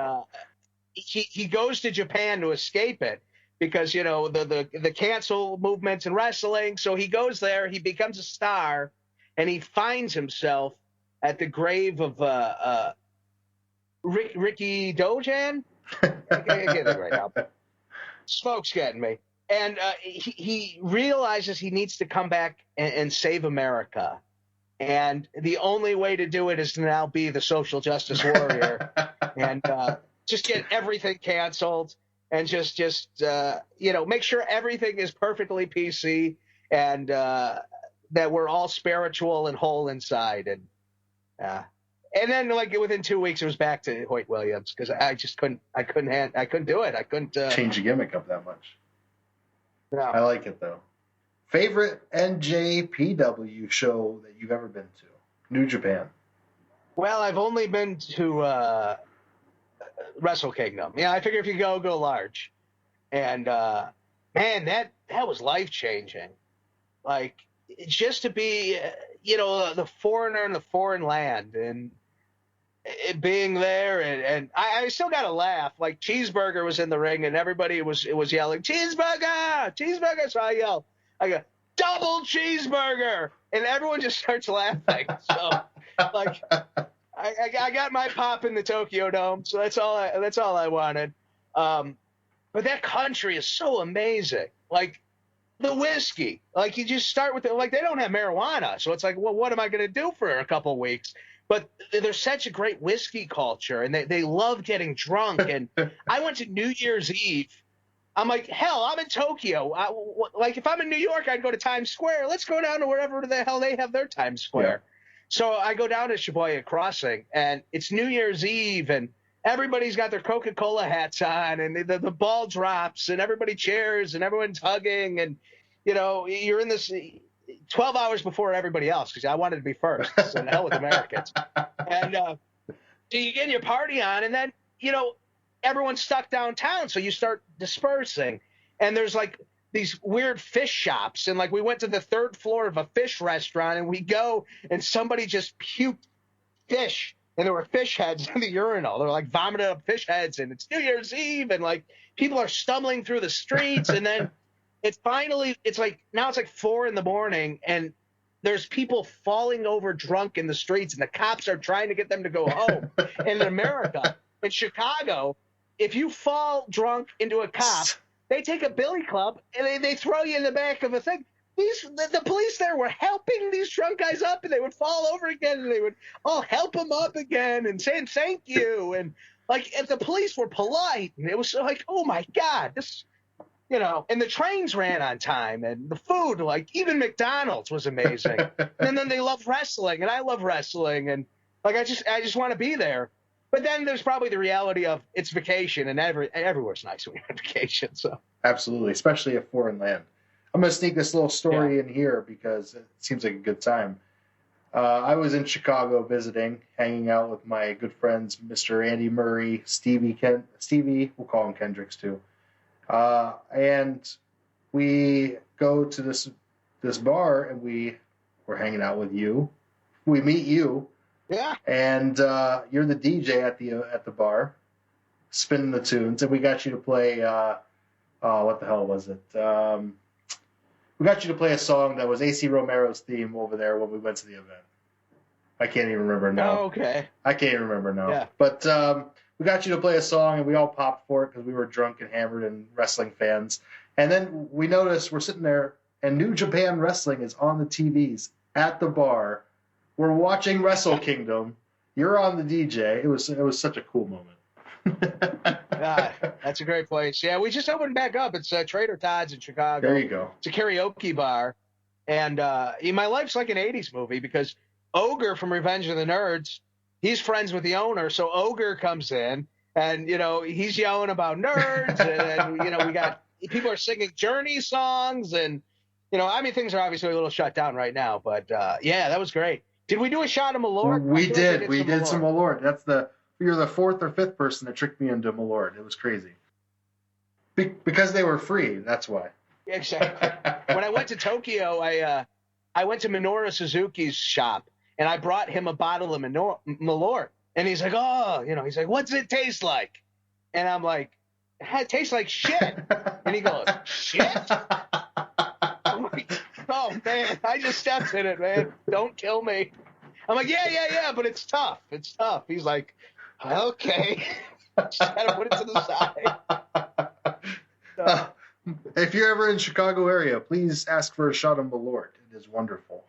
he goes to Japan to escape it because, you know, the cancel movements in wrestling. So he goes there, he becomes a star, and he finds himself at the grave of Ricky Dojan. I get it right now. Smoke's getting me. And he realizes he needs to come back and save America. And the only way to do it is to now be the social justice warrior and just get everything canceled and just you know, make sure everything is perfectly PC and that we're all spiritual and whole inside. And then, like, within 2 weeks, it was back to Hoyt Williams because I just couldn't do it. I couldn't change the gimmick up that much. No. I like it though. Favorite NJPW show that you've ever been to? New Japan. Well, I've only been to Wrestle Kingdom. Yeah, I figure if you go large. And man, that was life changing. Like, just to be, you know, the foreigner in the foreign land and it being there, and I still got to laugh. Like, Cheeseburger was in the ring, and everybody was yelling, "Cheeseburger! Cheeseburger!" So I go, "Double cheeseburger!" And everyone just starts laughing. So Like, I got my pop in the Tokyo Dome, so that's all I wanted. But that country is so amazing. Like, the whiskey, like you just start with it. Like, they don't have marijuana, so it's like, well, what am I going to do for a couple weeks? But there's such a great whiskey culture, and they love getting drunk. And I went to New Year's Eve. I'm like, hell, I'm in Tokyo. Like, if I'm in New York, I'd go to Times Square. Let's go down to wherever the hell they have their Times Square. Yeah. So I go down to Shibuya Crossing, and it's New Year's Eve, and everybody's got their Coca-Cola hats on, and the ball drops, and everybody cheers, and everyone's hugging, and, you know, you're in this 12 hours before everybody else, because I wanted to be first. So the hell with Americans. And so you get your party on, and then, you know, everyone's stuck downtown, so you start dispersing. And there's, like, these weird fish shops, and, like, we went to the third floor of a fish restaurant, and we go, and somebody just puked fish. And there were fish heads in the urinal. They're like vomited up fish heads, and it's New Year's Eve, and like people are stumbling through the streets, and then it's like 4 a.m, and there's people falling over drunk in the streets, and the cops are trying to get them to go home. And in America, in Chicago, if you fall drunk into a cop, they take a billy club and they throw you in the back of a thing. The police there were helping these drunk guys up, and they would fall over again, and they would help them up again and saying thank you. And like, if the police were polite, and it was like, oh my God, this, you know, and the trains ran on time, and the food, like even McDonald's was amazing. And then they love wrestling, and I love wrestling, and like, I just want to be there. But then there's probably the reality of it's vacation, and everywhere's nice when you're on vacation. So absolutely, especially a foreign land. I'm going to sneak this little story in here because it seems like a good time. I was in Chicago visiting, hanging out with my good friends, Mr. Andy Murray, Stevie, we'll call him Kendricks too. And we go to this bar, and we're hanging out with you. We meet you. Yeah. And you're the DJ at the bar, spinning the tunes, and we got you to play, what the hell was it? We got you to play a song that was AC Romero's theme over there when we went to the event. I can't even remember now. Oh, okay. I can't even remember now. Yeah. But we got you to play a song, and we all popped for it because we were drunk and hammered and wrestling fans. And then we noticed we're sitting there, and New Japan Wrestling is on the TVs at the bar. We're watching Wrestle Kingdom. You're on the DJ. It was such a cool moment. That's a great place. Yeah, we just opened back up. It's Trader Todd's in Chicago. There you go. It's a karaoke bar. And my life's like an 80s movie because Ogre from Revenge of the Nerds, he's friends with the owner. So Ogre comes in, and, you know, he's yelling about nerds. And, you know, we got people are singing Journey songs. And, you know, I mean, things are obviously a little shut down right now. But, yeah, that was great. Did we do a shot of Malort? We did. We did some Malort. You're the fourth or fifth person that tricked me into Malort. It was crazy. Because they were free. That's why. Exactly. When I went to Tokyo, I went to Minoru Suzuki's shop, and I brought him a bottle of Malort. And he's like, oh, you know, he's like, what's it taste like? And I'm like, it tastes like shit. And he goes, shit? I'm like, oh, man, I just stepped in it, man. Don't kill me. I'm like, yeah, but it's tough. It's tough. He's like, okay. Just gotta put it to the side. If you're ever in Chicago area, please ask for a shot of Malort. It is wonderful.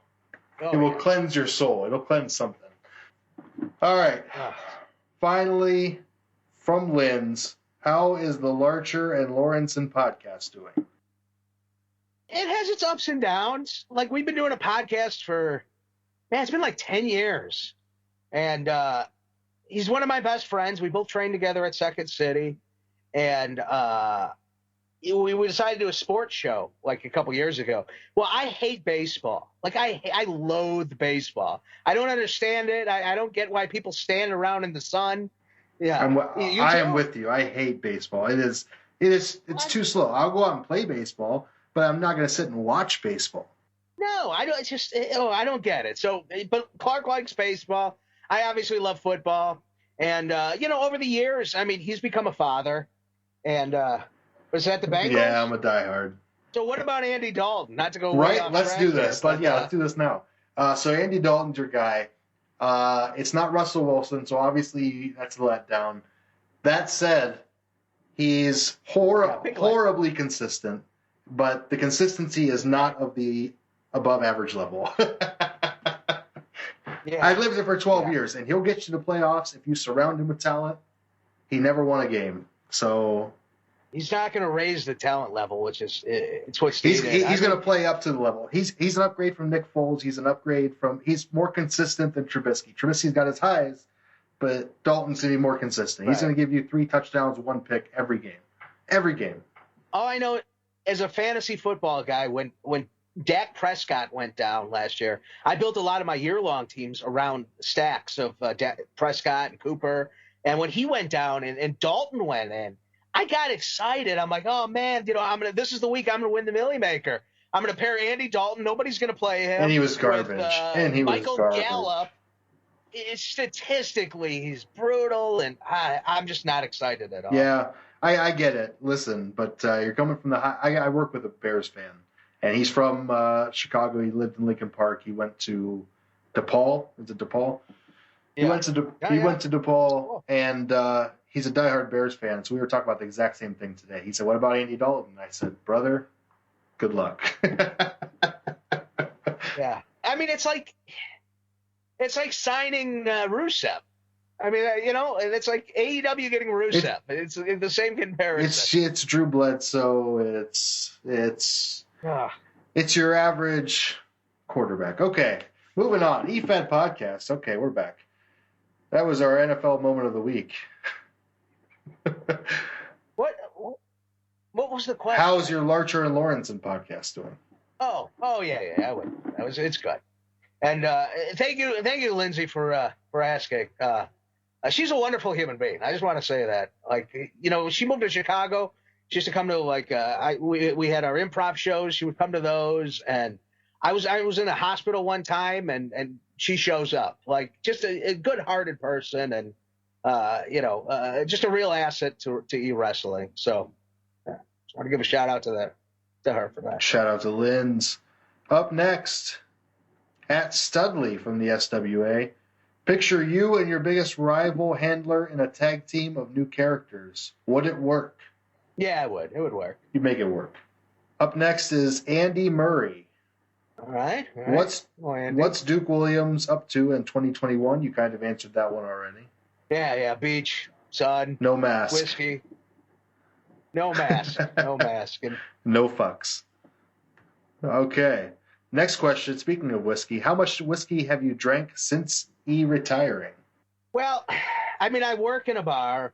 It will cleanse your soul. It'll cleanse something. All right. Finally, from Lynn's, how is the Larcher and Lawrenson podcast doing? It has its ups and downs. Like, we've been doing a podcast for, it's been like 10 years. And he's one of my best friends. We both trained together at Second City. And we decided to do a sports show like a couple years ago. Well, I hate baseball. Like, I loathe baseball. I don't understand it. I don't get why people stand around in the sun. Yeah, I am with you. I hate baseball. It's too slow. I'll go out and play baseball, but I'm not going to sit and watch baseball. No, I don't. It's just, I don't get it. So, but Clark likes baseball. I obviously love football. And, you know, over the years, I mean, he's become a father. And was that the Bengals? Yeah, I'm a diehard. So what about Andy Dalton? Not to go right. Let's do this. Let's do this now. So Andy Dalton's your guy. It's not Russell Wilson, so obviously that's a letdown. That said, he's horribly consistent, but the consistency is not of the above average level. Yeah. I've lived there for 12 years, and he'll get you to playoffs if you surround him with talent. He never won a game, so he's not going to raise the talent level, which is it's what's he's going to play up to the level. He's an upgrade from Nick Foles. He's more consistent than Trubisky. Trubisky's got his highs, but Dalton's going to be more consistent. He's going to give you 3 touchdowns, 1 pick every game. Every game. All I know as a fantasy football guy, when Dak Prescott went down last year, I built a lot of my year-long teams around stacks of Dak Prescott and Cooper. And when he went down and Dalton went in, I got excited. I'm like, oh man, this is the week I'm gonna win the Millie Maker. I'm gonna pair Andy Dalton. Nobody's gonna play him. And he was garbage. Michael Gallup. Statistically, he's brutal, and I'm just not excited at all. Yeah, I get it. Listen, but you're coming from the high. I work with a Bears fan, and he's from Chicago. He lived in Lincoln Park. He went to DePaul. Is it DePaul? Yeah. He went to DePaul, and he's a diehard Bears fan. So we were talking about the exact same thing today. He said, "What about Andy Dalton?" I said, "Brother, good luck." Yeah, I mean, it's like signing Rusev. I mean, and it's like AEW getting Rusev. It's the same comparison. It's Drew Bledsoe. It's your average quarterback. Okay, moving on. Efed Podcast. Okay, we're back. That was our NFL moment of the week. What was the question? How's your Larcher and Lawrenson podcast doing? Oh yeah. It's good. And thank you, Lindsay, for asking. She's a wonderful human being. I just want to say that. Like, she moved to Chicago. She used to come to we had our improv shows. She would come to those, and I was in a hospital one time, and she shows up. Like, just a good-hearted person, and just a real asset to e-wrestling. So, just want to give a shout out to her for that. Shout out to Linz. Up next, at Studley from the SWA. Picture you and your biggest rival handler in a tag team of new characters. Would it work? Yeah, it would. It would work. You make it work. Up next is Andy Murray. All right. What's Duke Williams up to in 2021? You kind of answered that one already. Yeah. Beach, sun. No mask. Whiskey. No mask. No mask. And no fucks. Okay. Next question. Speaking of whiskey, how much whiskey have you drank since retiring? Well, I mean, I work in a bar.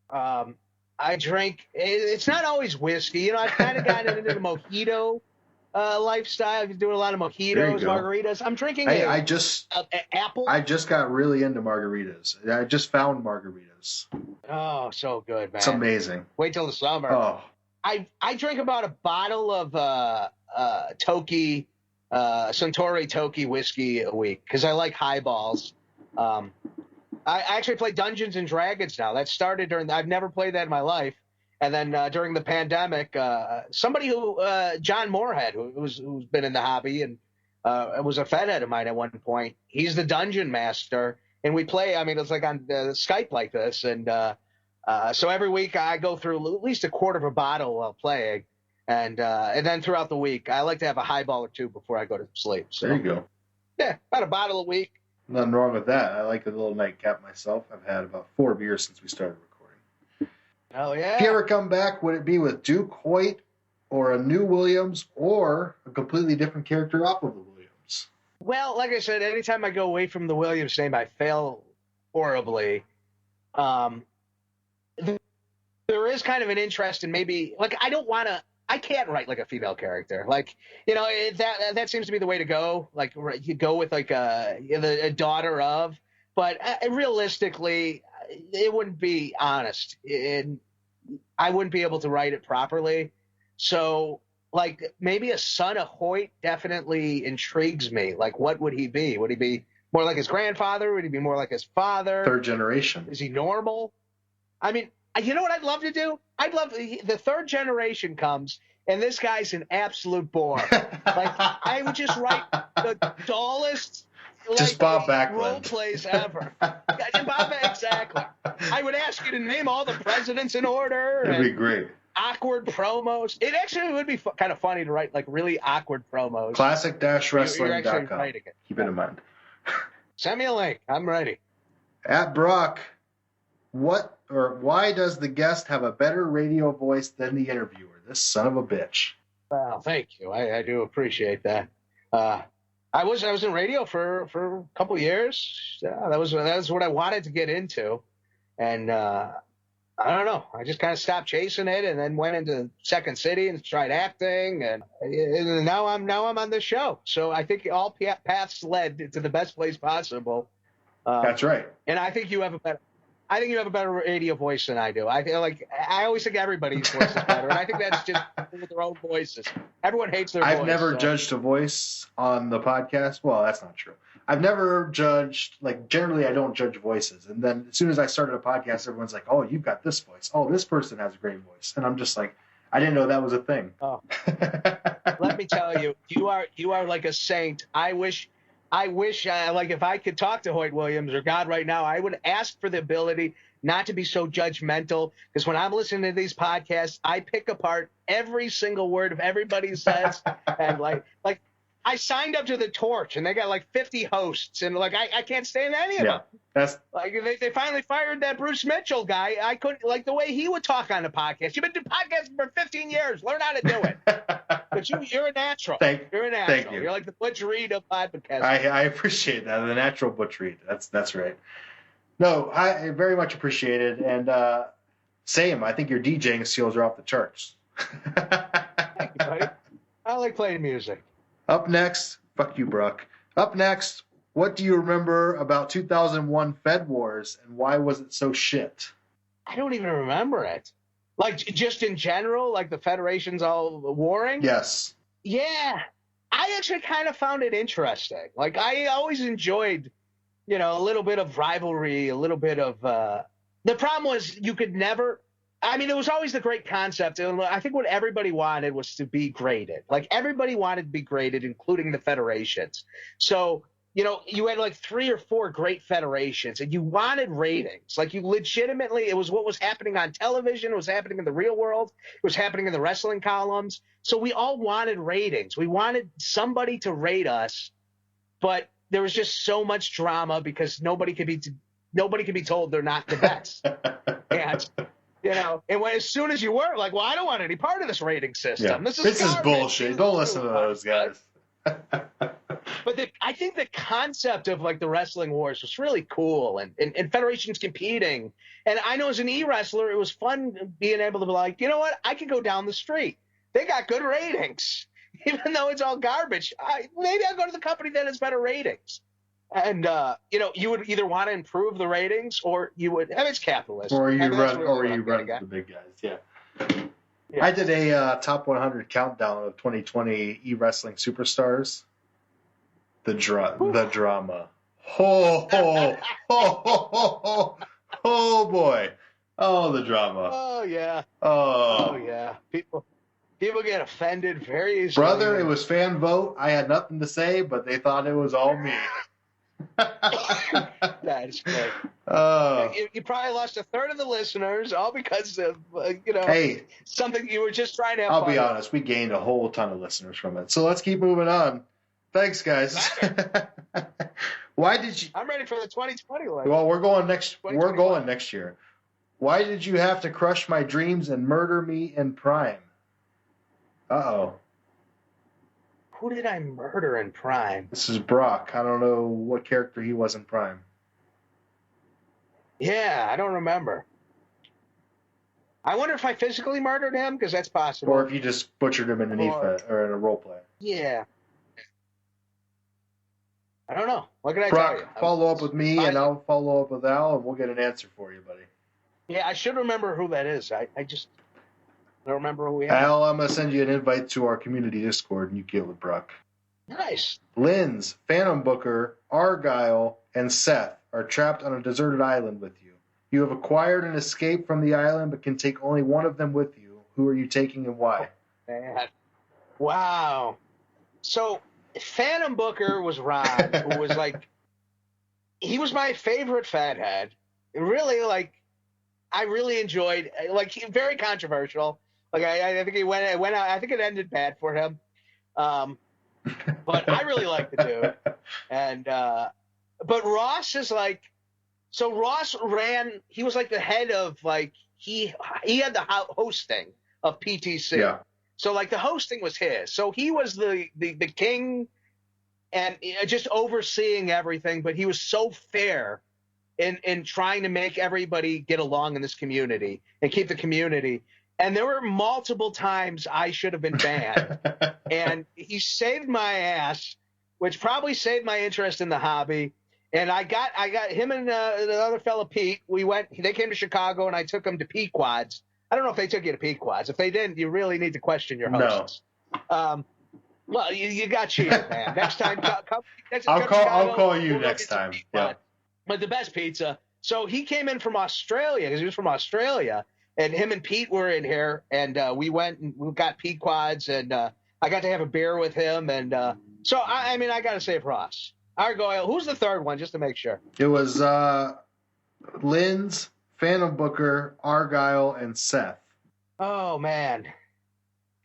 I drink. It's not always whiskey. I've kind of gotten into the mojito lifestyle. I've been doing a lot of mojitos, margaritas. I'm drinking. Apple. I just got really into margaritas. I just found margaritas. Oh, so good, man! It's amazing. Wait till the summer. Oh, I drink about a bottle of Toki, Suntory Toki whiskey a week because I like highballs. I actually play Dungeons and Dragons now. That started I've never played that in my life. And then during the pandemic, somebody John Moorhead, who's been in the hobby and was a Fed head of mine at one point, he's the dungeon master. And we play, I mean, it's like on Skype like this. And so every week I go through at least a quarter of a bottle while playing. And then throughout the week, I like to have a highball or two before I go to sleep. So, there you go. Yeah, about a bottle a week. Nothing wrong with that. I like a little nightcap myself. I've had about 4 beers since we started recording. Oh, yeah. If you ever come back, would it be with Duke Hoyt or a new Williams or a completely different character off of the Williams? Well, like I said, anytime I go away from the Williams name, I fail horribly. There is kind of an interest in maybe, like, I can't write like a female character. Like, that seems to be the way to go. Like, you go with like a daughter of, but realistically, it wouldn't be honest. I wouldn't be able to write it properly. So, like, maybe a son of Hoyt definitely intrigues me. Like, what would he be? Would he be more like his grandfather? Would he be more like his father? Third generation. Is he normal? I mean, you know what I'd love to do? I'd love the third generation comes, and this guy's an absolute bore. Like, I would just write the dullest Just Bob role Backlund. plays ever. Exactly. I would ask you to name all the presidents in order. That'd be great. Awkward promos. It actually would be kind of funny to write like really awkward promos. Classic-wrestling.com. You're actually writing it. Keep it in mind. Send me a link. I'm ready. At Brock, why does the guest have a better radio voice than the interviewer? This son of a bitch. Well, thank you. I do appreciate that. I was in radio for a couple of years. Yeah, that was what I wanted to get into, and I don't know. I just kind of stopped chasing it, and then went into Second City and tried acting, and now I'm on this show. So I think all paths led to the best place possible. That's right. And I think you have a better radio voice than I do. I always think everybody's voice is better, and I think that's just with their own voices. Everyone hates their voice. I've never judged a voice on the podcast. Well, that's not true. I've never judged, generally I don't judge voices. And then as soon as I started a podcast, everyone's like, oh, you've got this voice. Oh, this person has a great voice. And I'm just like, I didn't know that was a thing. Oh. Let me tell you, you are like a saint. I wish, if I could talk to Hoyt Williams or God right now, I would ask for the ability not to be so judgmental. Because when I'm listening to these podcasts, I pick apart every single word of everybody says. And like I signed up to the Torch, and they got 50 hosts, and I can't stand any of them. That's they finally fired that Bruce Mitchell guy. I couldn't the way he would talk on the podcast. You've been doing podcasts for 15 years. Learn how to do it. But you're a natural. You're a natural. Thank you. You're like the Butch Reed of podcasts. I appreciate that. The natural Butch Reed. That's right. No, I very much appreciate it. And same. I think your DJing skills are off the charts. Thank you, buddy. I like playing music. Up next, fuck you, Brock. Up next, what do you remember about 2001 Fed Wars, and why was it so shit? I don't even remember it. Just in general, the Federation's all warring? Yes. Yeah. I actually kind of found it interesting. I always enjoyed, a little bit of rivalry, a little bit of the problem was you could never it was always the great concept. And I think what everybody wanted was to be graded. Everybody wanted to be graded, including the federations. So, you had 3 or 4 great federations, and you wanted ratings. You legitimately, it was what was happening on television, it was happening in the real world, it was happening in the wrestling columns. So we all wanted ratings. We wanted somebody to rate us, but there was just so much drama because nobody could be told they're not the best. And as soon as you were well, I don't want any part of this rating system. Yeah. This is bullshit. Don't listen to those guys. But I think the concept of the wrestling wars was really cool, and federations competing. And I know as an e-wrestler, it was fun being able to be you know what? I can go down the street. They got good ratings. Even though it's all garbage, maybe I'll go to the company that has better ratings. And, you would either want to improve the ratings or you would, it's capitalism. Or you run the big guys. Yeah. I did a top 100 countdown of 2020 e-wrestling superstars. The drama. Oh boy. Oh, the drama. Oh yeah. Oh yeah. People get offended very easily. Brother, it was fan vote. I had nothing to say, but they thought it was all me. That is great. You probably lost a third of the listeners, all because of hey, something you were just trying to have I'll fun be honest, we gained a whole ton of listeners from it. So let's keep moving on. Thanks, guys. Why did you? I'm ready for the 2020 one. Well, we're going next year. Why did you have to crush my dreams and murder me in Prime? Uh-oh. Who did I murder in Prime? This is Brock. I don't know what character he was in Prime. Yeah, I don't remember. I wonder if I physically murdered him, because that's possible. Or if you just butchered him in an EFED or in a role play. Yeah. I don't know. What can I Brock, tell you? follow up with me, and I'll follow up with Al, and we'll get an answer for you, buddy. Yeah, I should remember who that is. I don't remember who we have. Al, I'm going to send you an invite to our community Discord, and you get with Brock. Nice. Linz, Phantom Booker, Argyle, and Seth are trapped on a deserted island with you. You have acquired an escape from the island, but can take only one of them with you. Who are you taking and why? Oh, man. Wow. So Phantom Booker was Ron, who was he was my favorite fathead. Really, like, I really enjoyed, like, very controversial. Like, I think he went out. I think it ended bad for him. But I really like the dude. And but Ross is like, so Ross ran. He was like the head of, like, he had the hosting of PTC. Yeah. So like the hosting was his. So he was the king and just overseeing everything. But he was so fair in trying to make everybody get along in this community and keep the community. And there were multiple times I should have been banned. And he saved my ass, which probably saved my interest in the hobby. And I got him and the other fella, Pete. They came to Chicago and I took them to Pequods. I don't know if they took you to Pequods. If they didn't, you really need to question your hosts. No. Well, you got cheated, man. Next time, come I'll call you next time. Yeah. But the best pizza. So he came in from Australia because he was from Australia. And him and Pete were in here, and we went and we got Pequods, and I got to have a beer with him. And so, I mean, I got to save Ross. Argyle. Who's the third one, just to make sure? It was Lynn's, Phantom Booker, Argyle, and Seth. Oh, man.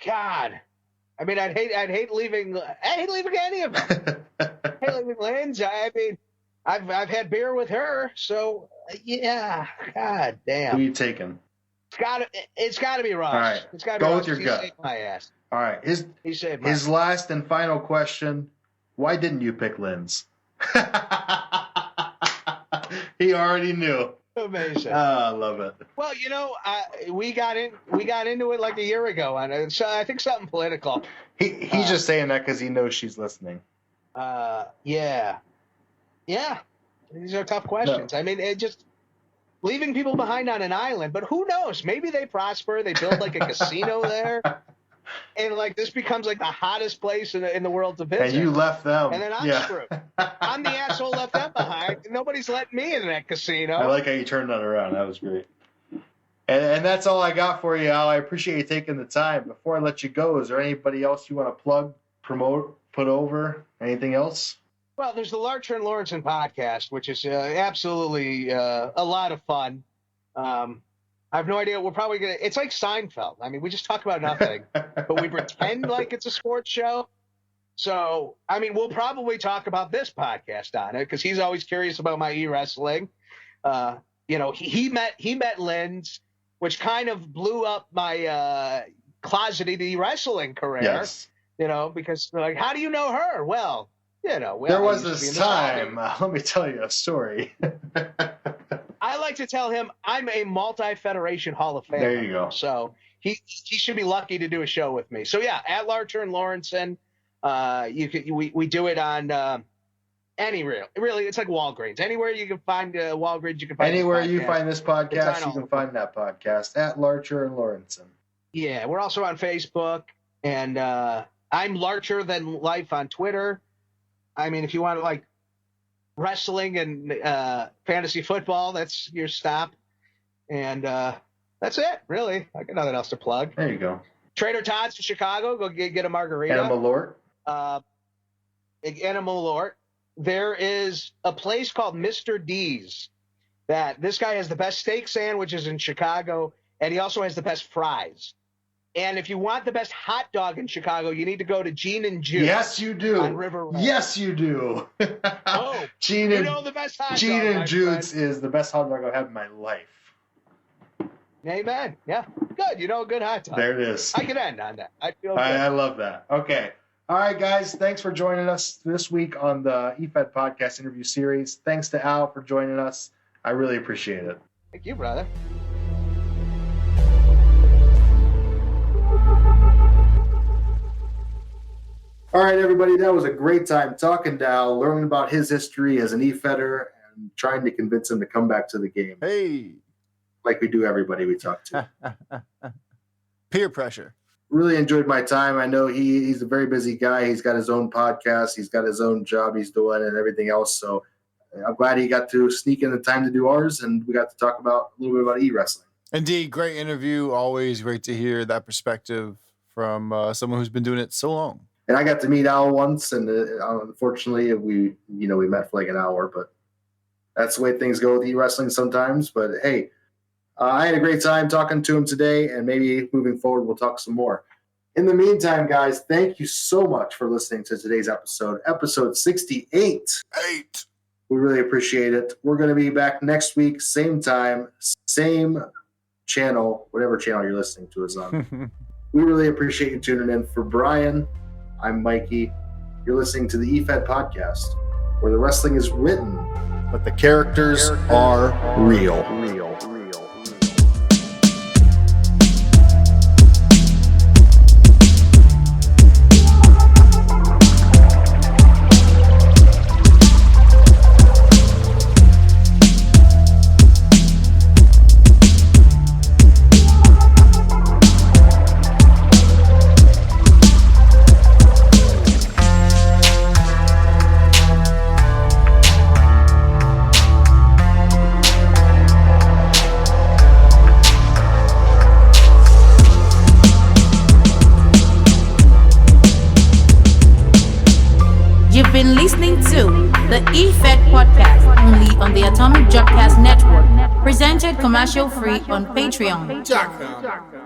God. I mean, I'd hate leaving any of them. I hate leaving Lynn's. I mean, I've had beer with her, so, yeah. God damn. Who are you taking? It's got to be Ross. All right. It's got to go be with Ross. your gut. He saved my ass. All right. His last and final question: why didn't you pick Lynn's? He already knew. Amazing. I love it. Well, we got into it like a year ago, and so I think something political. He's just saying that because he knows she's listening. Yeah. These are tough questions. No. I mean, it just. Leaving people behind on an island, but who knows? Maybe they prosper. They build like a casino there, and like this becomes like the hottest place in the world to visit. And you left them, and then I'm screwed. I'm the asshole left them behind. Nobody's letting me in that casino. I like how you turned that around. That was great. And that's all I got for you, Al. I appreciate you taking the time. Before I let you go, is there anybody else you want to plug, promote, put over? Anything else? Well, there's the Larcher and Lawrenson podcast, which is absolutely a lot of fun. I have no idea. We're probably going to – it's like Seinfeld. I mean, we just talk about nothing, but we pretend like it's a sports show. So, I mean, we'll probably talk about this podcast on it because he's always curious about my e-wrestling. He met Lynn's, which kind of blew up my closeted e-wrestling career. Yes. Because like, how do you know her? Well, there was this time. Let me tell you a story. I like to tell him I'm a multi-federation Hall of Famer. There you go. So he should be lucky to do a show with me. So yeah, at Larcher and Lawrenson, we do it on really it's like Walgreens. Anywhere you can find Walgreens, you can find anywhere you find this podcast, you can find that podcast at Larcher and Lawrenson. Yeah, we're also on Facebook, and I'm Larcher Than Life on Twitter. I mean, if you want to like wrestling and fantasy football, that's your stop. And that's it, really. I got nothing else to plug. There you go. Trader Todd's in Chicago. Go get a margarita. Animal Lord. Animal Lord. There is a place called Mr. D's that this guy has the best steak sandwiches in Chicago, and he also has the best fries. And if you want the best hot dog in Chicago, you need to go to Gene and Jude. Yes, you do. On River Road. Yes, you do. Gene the best hot Gene dog, and Jude's is the best hot dog I've had in my life. Amen. Yeah. Good. A good hot dog. There it is. I can end on that. I feel good. I love that. Okay. All right, guys. Thanks for joining us this week on the Efed Podcast interview series. Thanks to Al for joining us. I really appreciate it. Thank you, brother. All right, everybody, that was a great time talking to Al, learning about his history as an E-Fedder and trying to convince him to come back to the game. Hey. Like we do everybody we talk to. Peer pressure. Really enjoyed my time. I know he's a very busy guy. He's got his own podcast. He's got his own job he's doing and everything else. So I'm glad he got to sneak in the time to do ours, and we got to talk about a little bit about e-wrestling. Indeed, great interview. Always great to hear that perspective from someone who's been doing it so long. And I got to meet Al once, and unfortunately, we met for like an hour, but That's the way things go with e-wrestling sometimes. But hey, I had a great time talking to him today, and maybe moving forward we'll talk some more. In the meantime, guys, thank you so much for listening to today's episode 68. We really appreciate it. We're going to be back next week, same time, same channel, whatever channel you're listening to us on. We really appreciate you tuning in. For Brian, I'm Mikey. You're listening to the Efed Podcast, where the wrestling is written, but the characters are real. You've been listening to the Efed Podcast, only on the Atomic Jobcast Network, presented commercial-free on Patreon.